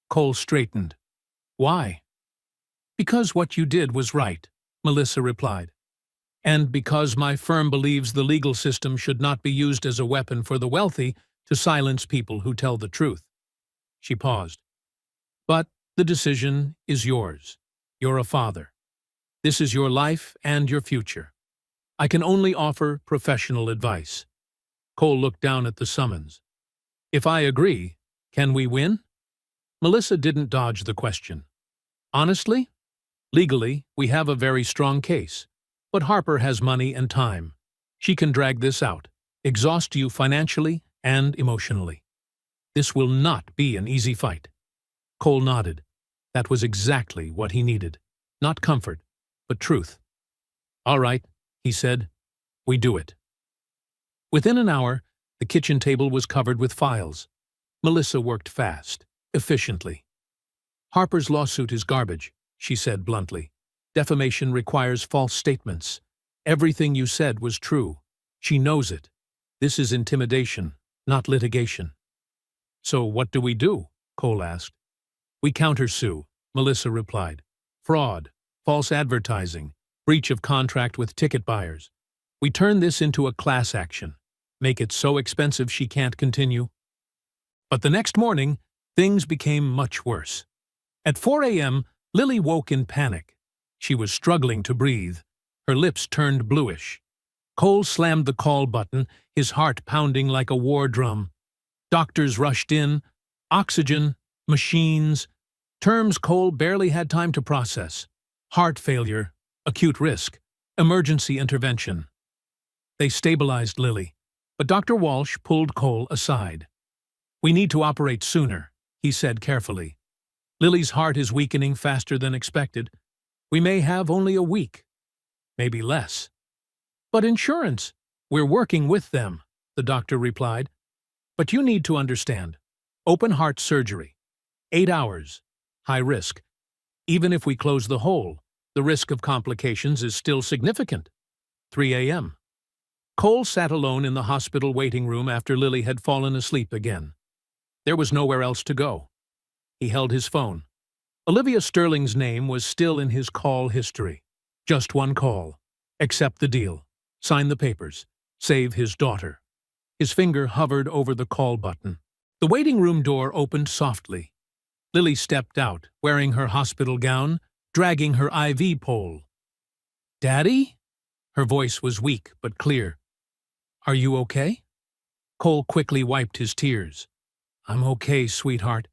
A: Cole straightened. "Why?" "Because what you did was right," Melissa replied. "And because my firm believes the legal system should not be used as a weapon for the wealthy to silence people who tell the truth." She paused. "But the decision is yours. You're a father. This is your life and your future. I can only offer professional advice." Cole looked down at the summons. "If I agree, can we win?" Melissa didn't dodge the question. "Honestly, legally, we have a very strong case. But Harper has money and time. She can drag this out, exhaust you financially and emotionally. This will not be an easy fight." Cole nodded. That was exactly what he needed. Not comfort, but truth. "All right," he said. "We do it." Within an hour, the kitchen table was covered with files. Melissa worked fast, efficiently. "Harper's lawsuit is garbage," she said bluntly. "Defamation requires false statements. Everything you said was true. She knows it. This is intimidation, not litigation." "So what do we do?" Cole asked. "We countersue," Melissa replied. "Fraud, false advertising, breach of contract with ticket buyers. We turn this into a class action, make it so expensive she can't continue." But the next morning, things became much worse. At 4 a.m., Lily woke in panic. She was struggling to breathe. Her lips turned bluish. Cole slammed the call button, his heart pounding like a war drum. Doctors rushed in. Oxygen, machines, terms Cole barely had time to process. Heart failure, acute risk, Emergency intervention. They stabilized Lily, but Dr. Walsh pulled Cole aside. We need to operate sooner, he said carefully. Lily's heart is weakening faster than expected. We may have only a week, maybe less. But insurance, we're working with them, the doctor replied. But you need to understand. Open heart surgery. 8 hours. High risk. Even if we close the hole, the risk of complications is still significant. 3 a.m. Cole sat alone in the hospital waiting room after Lily had fallen asleep again. There was nowhere else to go. He held his phone. Olivia Sterling's name was still in his call history. Just one call. Accept the deal. Sign the papers. Save his daughter. His finger hovered over the call button. The waiting room door opened softly. Lily stepped out, wearing her hospital gown, dragging her IV pole. "Daddy?" Her voice was weak but clear. "Are you okay?" Cole quickly wiped his tears. "I'm okay, sweetheart.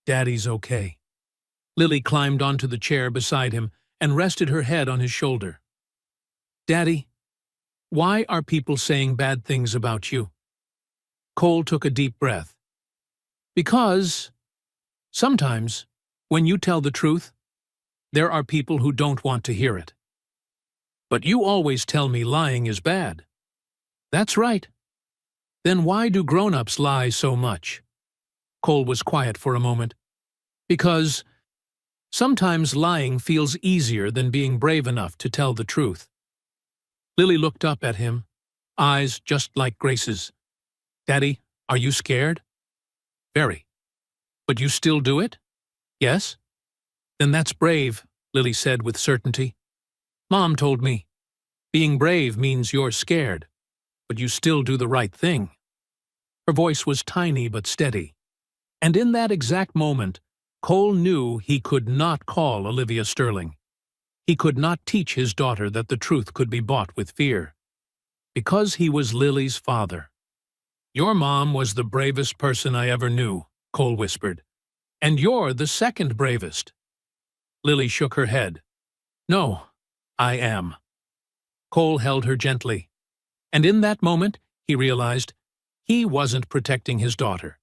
A: Daddy's okay." Lily climbed onto the chair beside him and rested her head on his shoulder. "Daddy, why are people saying bad things about you?" Cole took a deep breath. "Because sometimes, when you tell the truth, there are people who don't want to hear it. But you always tell me lying is bad." "That's right." "Then why do grown-ups lie so much?" Cole was quiet for a moment. "Because sometimes lying feels easier than being brave enough to tell the truth." Lily looked up at him, eyes just like Grace's. "Daddy, are you scared?" "Very." "But you still do it?" "Yes." "Then that's brave," Lily said with certainty. "Mom told me, being brave means you're scared, but you still do the right thing." Her voice was tiny but steady. And in that exact moment, Cole knew he could not call Olivia Sterling. He could not teach his daughter that the truth could be bought with fear. Because he was Lily's father. "Your mom was the bravest person I ever knew," Cole whispered. "And you're the second bravest." Lily shook her head. "No, I am." Cole held her gently. And in that moment, he realized he wasn't protecting his daughter.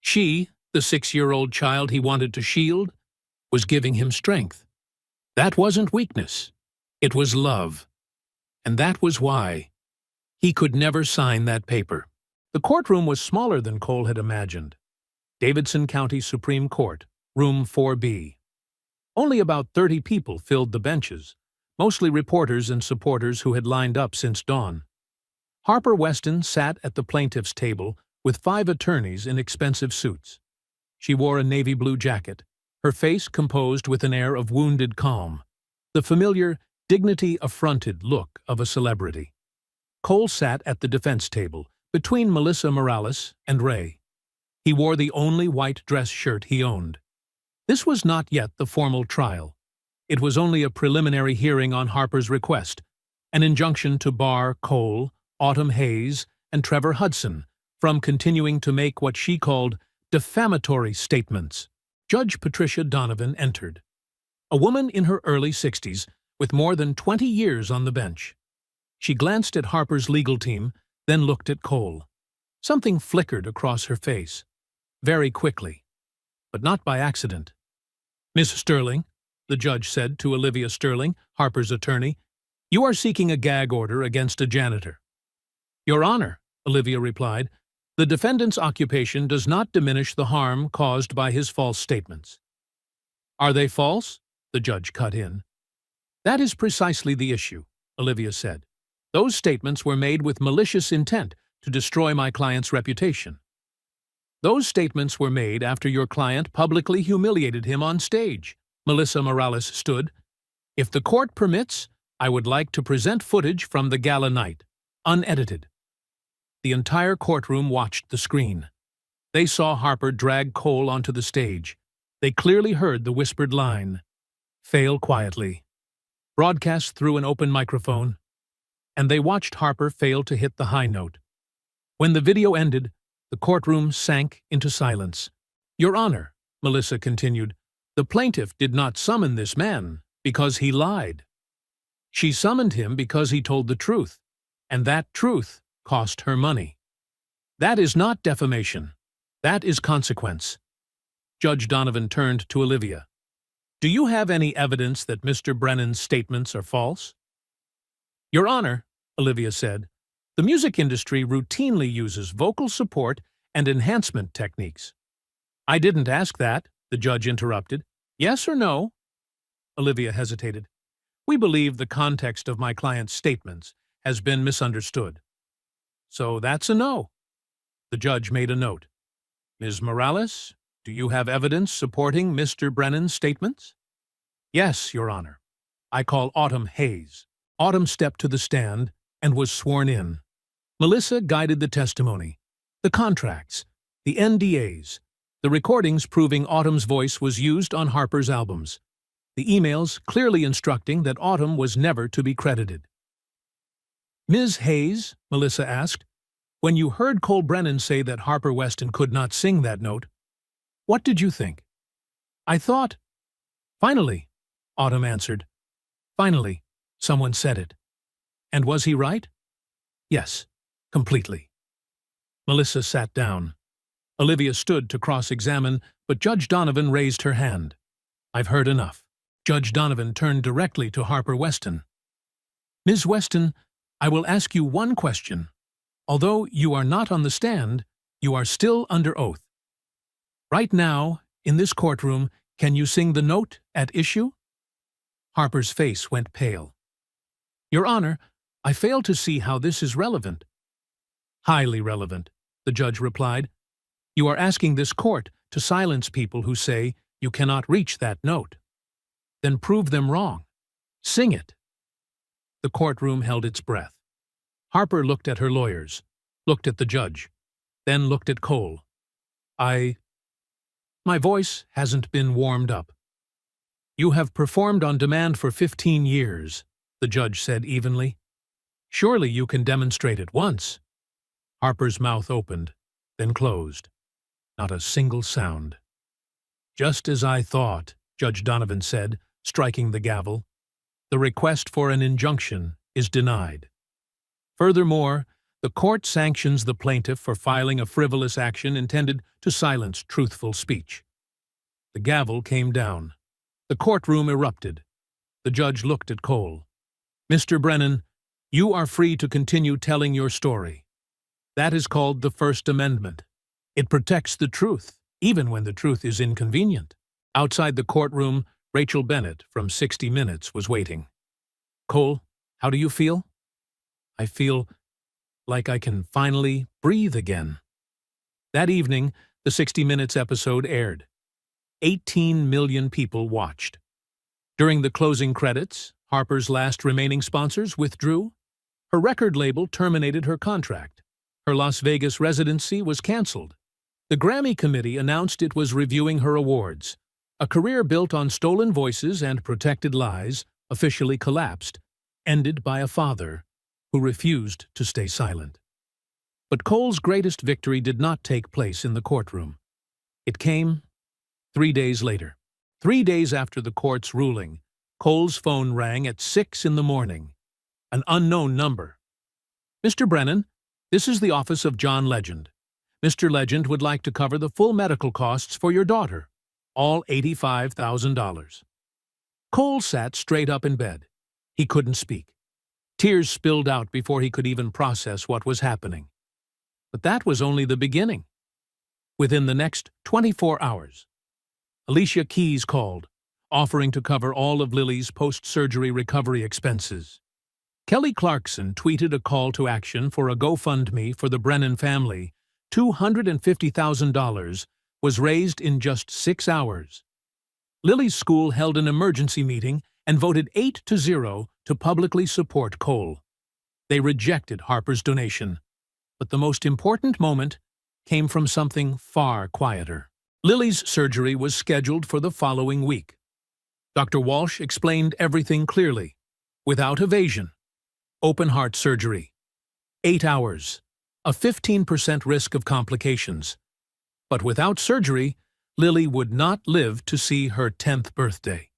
A: She, the 6-year-old child he wanted to shield, was giving him strength. That wasn't weakness. It was love. And that was why he could never sign that paper. The courtroom was smaller than Cole had imagined. Davidson County Supreme Court, Room 4B. Only about 30 people filled the benches, mostly reporters and supporters who had lined up since dawn. Harper Weston sat at the plaintiff's table with 5 attorneys in expensive suits. She wore a navy blue jacket, her face composed with an air of wounded calm, the familiar, dignity-affronted look of a celebrity. Cole sat at the defense table, between Melissa Morales and Ray. He wore the only white dress shirt he owned. This was not yet the formal trial. It was only a preliminary hearing on Harper's request, an injunction to bar Cole, Autumn Hayes, and Trevor Hudson from continuing to make what she called defamatory statements. Judge Patricia Donovan entered, a woman in her early 60s with more than 20 years on the bench. She glanced at Harper's legal team, then looked at Cole. Something flickered across her face, very quickly, but not by accident. "Miss Sterling," the judge said to Olivia Sterling, Harper's attorney, "you are seeking a gag order against a janitor." "Your Honor," Olivia replied, "the defendant's occupation does not diminish the harm caused by his false statements." "Are they false?" the judge cut in. "That is precisely the issue," Olivia said. "Those statements were made with malicious intent to destroy my client's reputation. Those statements were made after your client publicly humiliated him on stage." Melissa Morales stood. "If the court permits, I would like to present footage from the gala night, unedited." The entire courtroom watched the screen. They saw Harper drag Cole onto the stage. They clearly heard the whispered line, "Fail quietly," broadcast through an open microphone, and they watched Harper fail to hit the high note. When the video ended, the courtroom sank into silence. "Your Honor," Melissa continued, "the plaintiff did not summon this man because he lied." She summoned him because he told the truth, and that truth cost her money. That is not defamation. That is consequence. Judge Donovan turned to Olivia. Do you have any evidence that Mr. Brennan's statements are false? Your Honor, Olivia said, the music industry routinely uses vocal support and enhancement techniques. I didn't ask that, the judge interrupted. Yes or no? Olivia hesitated. We believe the context of my client's statements has been misunderstood. So that's a no. The judge made a note. Ms. Morales, do you have evidence supporting Mr. Brennan's statements? Yes, Your Honor. I call Autumn Hayes. Autumn stepped to the stand and was sworn in. Melissa guided the testimony, the contracts, the NDAs, the recordings proving Autumn's voice was used on Harper's albums, the emails clearly instructing that Autumn was never to be credited. Ms. Hayes, Melissa asked, when you heard Cole Brennan say that Harper Weston could not sing that note, what did you think? I thought, finally, Autumn answered. Finally, someone said it. And was he right? Yes, completely. Melissa sat down. Olivia stood to cross-examine, but Judge Donovan raised her hand. I've heard enough. Judge Donovan turned directly to Harper Weston. Ms. Weston, I will ask you one question. Although you are not on the stand, you are still under oath. Right now, in this courtroom, can you sing the note at issue? Harper's face went pale. Your Honor, I fail to see how this is relevant. Highly relevant, the judge replied. You are asking this court to silence people who say you cannot reach that note. Then prove them wrong. Sing it. The courtroom held its breath. Harper looked at her lawyers, looked at the judge, then looked at Cole. My voice hasn't been warmed up. You have performed on demand for 15 years, the judge said evenly. Surely you can demonstrate it once. Harper's mouth opened, then closed. Not a single sound. Just as I thought, Judge Donovan said, striking the gavel. The request for an injunction is denied. Furthermore, the court sanctions the plaintiff for filing a frivolous action intended to silence truthful speech. The gavel came down. The courtroom erupted. The judge looked at Cole. Mr. Brennan, you are free to continue telling your story. That is called the First Amendment. It protects the truth, even when the truth is inconvenient. Outside the courtroom, Rachel Bennett from 60 Minutes was waiting. Cole, how do you feel? I feel like I can finally breathe again. That evening, the 60 Minutes episode aired. 18 million people watched. During the closing credits, Harper's last remaining sponsors withdrew. Her record label terminated her contract. Her Las Vegas residency was canceled. The Grammy Committee announced it was reviewing her awards. A career built on stolen voices and protected lies officially collapsed, ended by a father who refused to stay silent. But Cole's greatest victory did not take place in the courtroom. It came 3 days later. 3 days after the court's ruling, Cole's phone rang at 6 in the morning. An unknown number. Mr. Brennan, this is the office of John Legend. Mr. Legend would like to cover the full medical costs for your daughter, all $85,000. Cole sat straight up in bed. He couldn't speak. Tears spilled out before he could even process what was happening. But that was only the beginning. Within the next 24 hours, Alicia Keys called, offering to cover all of Lily's post-surgery recovery expenses. Kelly Clarkson tweeted a call to action for a GoFundMe for the Brennan family. $250,000 was raised in just 6 hours. Lily's school held an emergency meeting and voted 8-0 to publicly support Cole. They rejected Harper's donation. But the most important moment came from something far quieter. Lily's surgery was scheduled for the following week. Dr. Walsh explained everything clearly, without evasion. Open-heart surgery. 8 hours. A 15% risk of complications. But without surgery, Lily would not live to see her 10th birthday.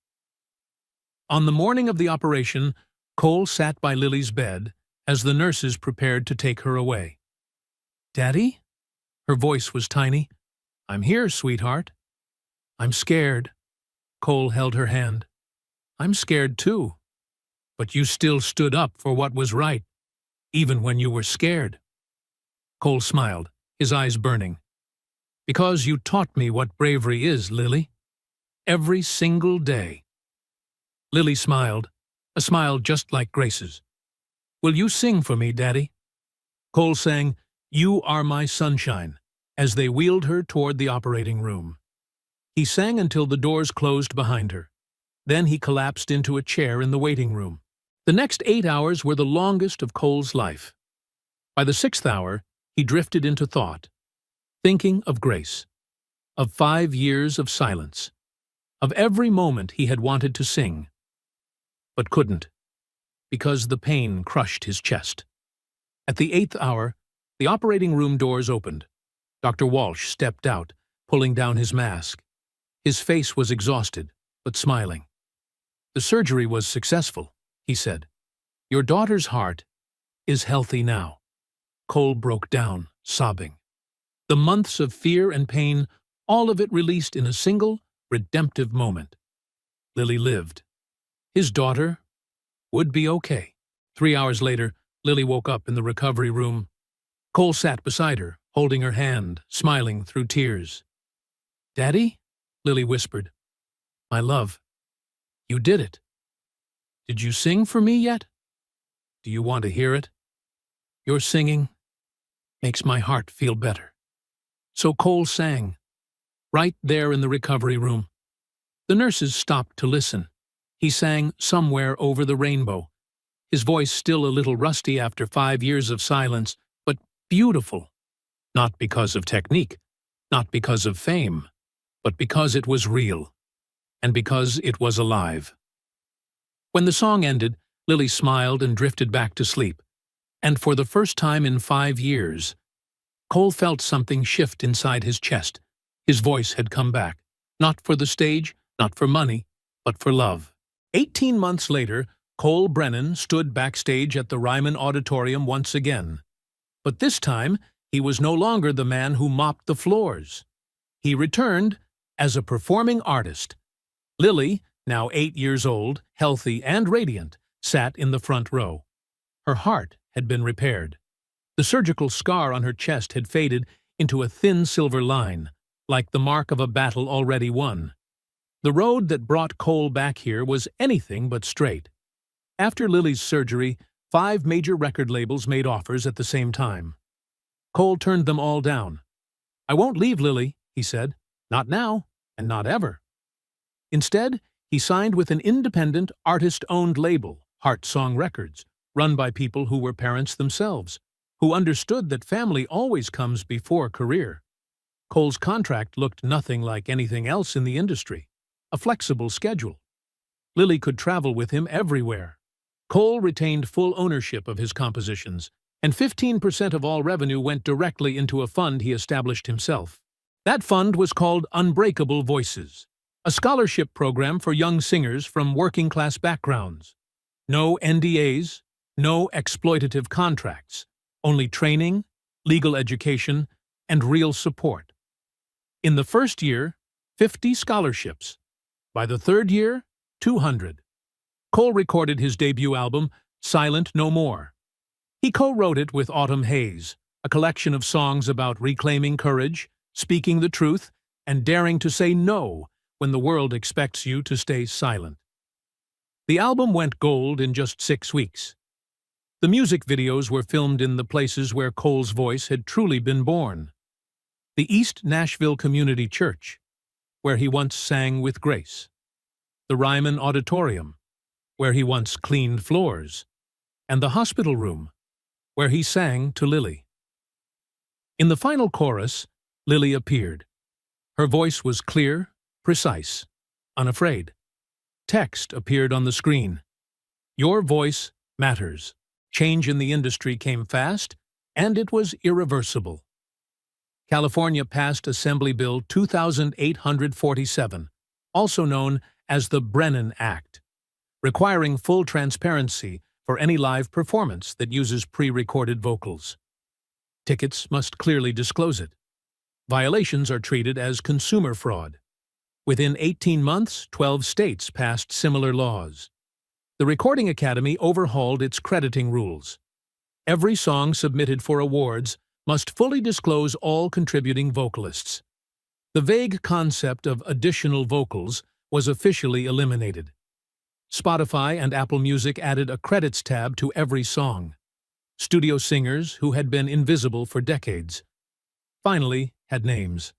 A: On the morning of the operation, Cole sat by Lily's bed as the nurses prepared to take her away. "Daddy?" Her voice was tiny. "I'm here, sweetheart." "I'm scared." Cole held her hand. "I'm scared too. But you still stood up for what was right, even when you were scared." Cole smiled, his eyes burning. "Because you taught me what bravery is, Lily. Every single day." Lily smiled, a smile just like Grace's. "Will you sing for me, Daddy?" Cole sang, "You Are My Sunshine," as they wheeled her toward the operating room. He sang until the doors closed behind her. Then he collapsed into a chair in the waiting room. The next 8 hours were the longest of Cole's life. By the 6th hour, he drifted into thought, thinking of Grace, of 5 years of silence, of every moment he had wanted to sing, but couldn't, because the pain crushed his chest. At the 8th hour, the operating room doors opened. Dr. Walsh stepped out, pulling down his mask. His face was exhausted, but smiling. "The surgery was successful," he said. "Your daughter's heart is healthy now." Cole broke down, sobbing. The months of fear and pain, all of it released in a single, redemptive moment. Lily lived. His daughter would be okay. 3 hours later, Lily woke up in the recovery room. Cole sat beside her, holding her hand, smiling through tears. "Daddy?" Lily whispered. "My love, you did it. Did you sing for me yet? Do you want to hear it? Your singing makes my heart feel better." So Cole sang, right there in the recovery room. The nurses stopped to listen. He sang "Somewhere Over the Rainbow," his voice still a little rusty after 5 years of silence, but beautiful. Not because of technique, not because of fame, but because it was real, and because it was alive. When the song ended, Lily smiled and drifted back to sleep. And for the first time in 5 years, Cole felt something shift inside his chest. His voice had come back, not for the stage, not for money, but for love. 18 months later, Cole Brennan stood backstage at the Ryman Auditorium once again. But this time, he was no longer the man who mopped the floors. He returned as a performing artist. Lily, now 8 years old, healthy and radiant, sat in the front row. Her heart had been repaired. The surgical scar on her chest had faded into a thin silver line, like the mark of a battle already won. The road that brought Cole back here was anything but straight. After Lily's surgery, 5 major record labels made offers at the same time. Cole turned them all down. "I won't leave Lily," he said. "Not now, and not ever." Instead, he signed with an independent, artist-owned label, Heart Song Records, run by people who were parents themselves, who understood that family always comes before career. Cole's contract looked nothing like anything else in the industry. A flexible schedule. Lily could travel with him everywhere. Cole retained full ownership of his compositions, and 15% of all revenue went directly into a fund he established himself. That fund was called Unbreakable Voices, a scholarship program for young singers from working-class backgrounds. No NDAs, no exploitative contracts, only training, legal education, and real support. In the first year, 50 scholarships. By the 3rd year, 200. Cole recorded his debut album, Silent No More. He co-wrote it with Autumn Hayes, a collection of songs about reclaiming courage, speaking the truth, and daring to say no when the world expects you to stay silent. The album went gold in just 6 weeks. The music videos were filmed in the places where Cole's voice had truly been born. The East Nashville Community Church, where he once sang with Grace. The Ryman Auditorium, where he once cleaned floors. And the hospital room, where he sang to Lily. In the final chorus, Lily appeared. Her voice was clear, precise, unafraid. Text appeared on the screen. "Your voice matters." Change in the industry came fast, and it was irreversible. California passed Assembly Bill 2847, also known as the Brennan Act, requiring full transparency for any live performance that uses pre-recorded vocals. Tickets must clearly disclose it. Violations are treated as consumer fraud. Within 18 months, 12 states passed similar laws. The Recording Academy overhauled its crediting rules. Every song submitted for awards must fully disclose all contributing vocalists. The vague concept of additional vocals was officially eliminated. Spotify and Apple Music added a credits tab to every song. Studio singers, who had been invisible for decades, finally had names.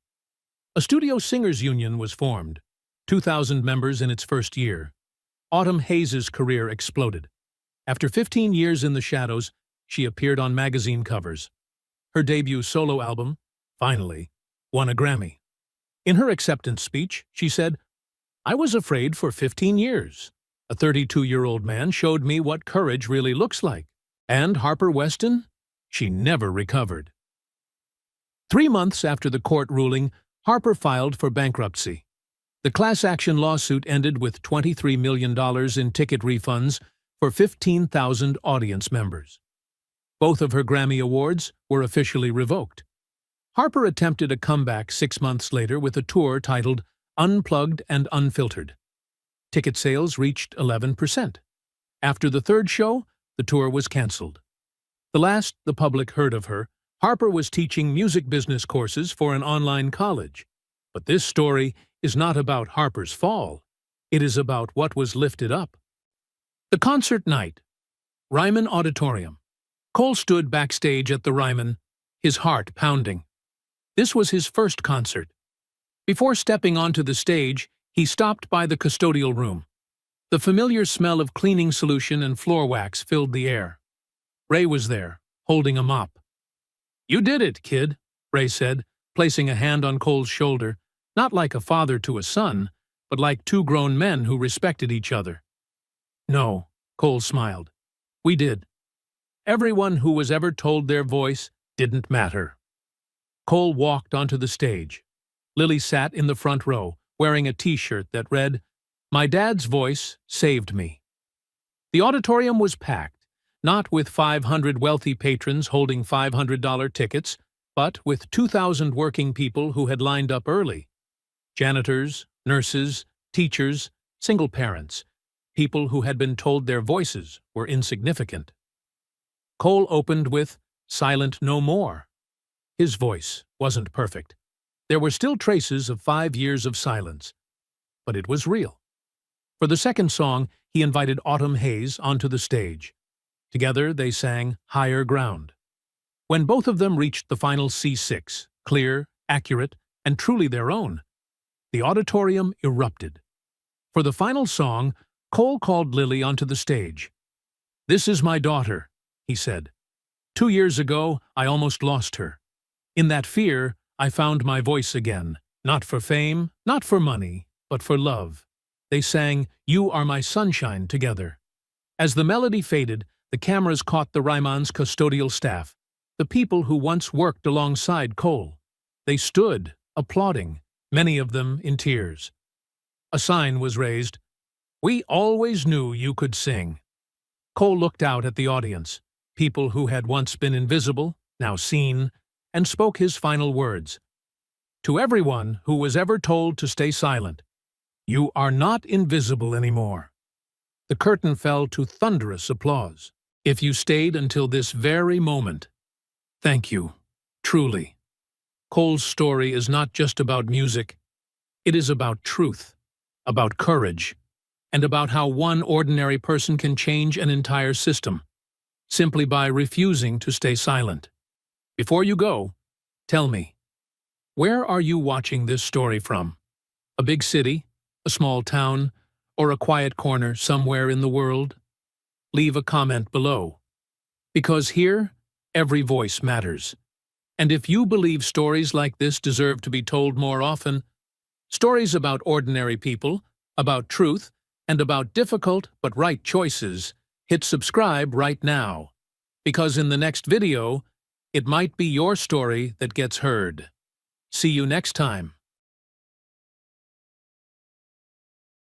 A: A studio singers union was formed, 2,000 members in its first year. Autumn Hayes' career exploded. After 15 years in the shadows, she appeared on magazine covers. Her debut solo album, finally, won a Grammy. In her acceptance speech, she said, "I was afraid for 15 years. A 32-year-old man showed me what courage really looks like. And Harper Weston? She never recovered." 3 months after the court ruling, Harper filed for bankruptcy. The class action lawsuit ended with $23 million in ticket refunds for 15,000 audience members. Both of her Grammy Awards were officially revoked. Harper attempted a comeback 6 months later with a tour titled Unplugged and Unfiltered. Ticket sales reached 11%. After the third show, the tour was canceled. The last the public heard of her, Harper was teaching music business courses for an online college. But this story is not about Harper's fall. It is about what was lifted up. The concert night. Ryman Auditorium. Cole stood backstage at the Ryman, his heart pounding. This was his first concert. Before stepping onto the stage, he stopped by the custodial room. The familiar smell of cleaning solution and floor wax filled the air. Ray was there, holding a mop. "You did it, kid," Ray said, placing a hand on Cole's shoulder, not like a father to a son, but like two grown men who respected each other. "No," Cole smiled. "We did. Everyone who was ever told their voice didn't matter." Cole walked onto the stage. Lily sat in the front row, wearing a T-shirt that read, "My dad's voice saved me." The auditorium was packed, not with 500 wealthy patrons holding $500 tickets, but with 2,000 working people who had lined up early. Janitors, nurses, teachers, single parents, people who had been told their voices were insignificant. Cole opened with "Silent No More." His voice wasn't perfect. There were still traces of 5 years of silence, but it was real. For the second song, he invited Autumn Hayes onto the stage. Together, they sang Higher Ground. When both of them reached the final C6, clear, accurate, and truly their own, the auditorium erupted. For the final song, Cole called Lily onto the stage. "This is my daughter," he said. "2 years ago, I almost lost her. In that fear, I found my voice again, not for fame, not for money, but for love." They sang "You Are My Sunshine" together. As the melody faded, the cameras caught the Ryman's custodial staff, the people who once worked alongside Cole. They stood, applauding, many of them in tears. A sign was raised, "We always knew you could sing." Cole looked out at the audience, people who had once been invisible, now seen, and spoke his final words. "To everyone who was ever told to stay silent, you are not invisible anymore." The curtain fell to thunderous applause. If you stayed until this very moment, thank you, truly. Cole's story is not just about music. It is about truth, about courage, and about how one ordinary person can change an entire system, simply by refusing to stay silent. Before you go, tell me, where are you watching this story from? A big city, a small town, or a quiet corner somewhere in the world? Leave a comment below. Because here, every voice matters. And if you believe stories like this deserve to be told more often, stories about ordinary people, about truth, and about difficult but right choices, hit subscribe right now. Because in the next video, it might be your story that gets heard. See you next time.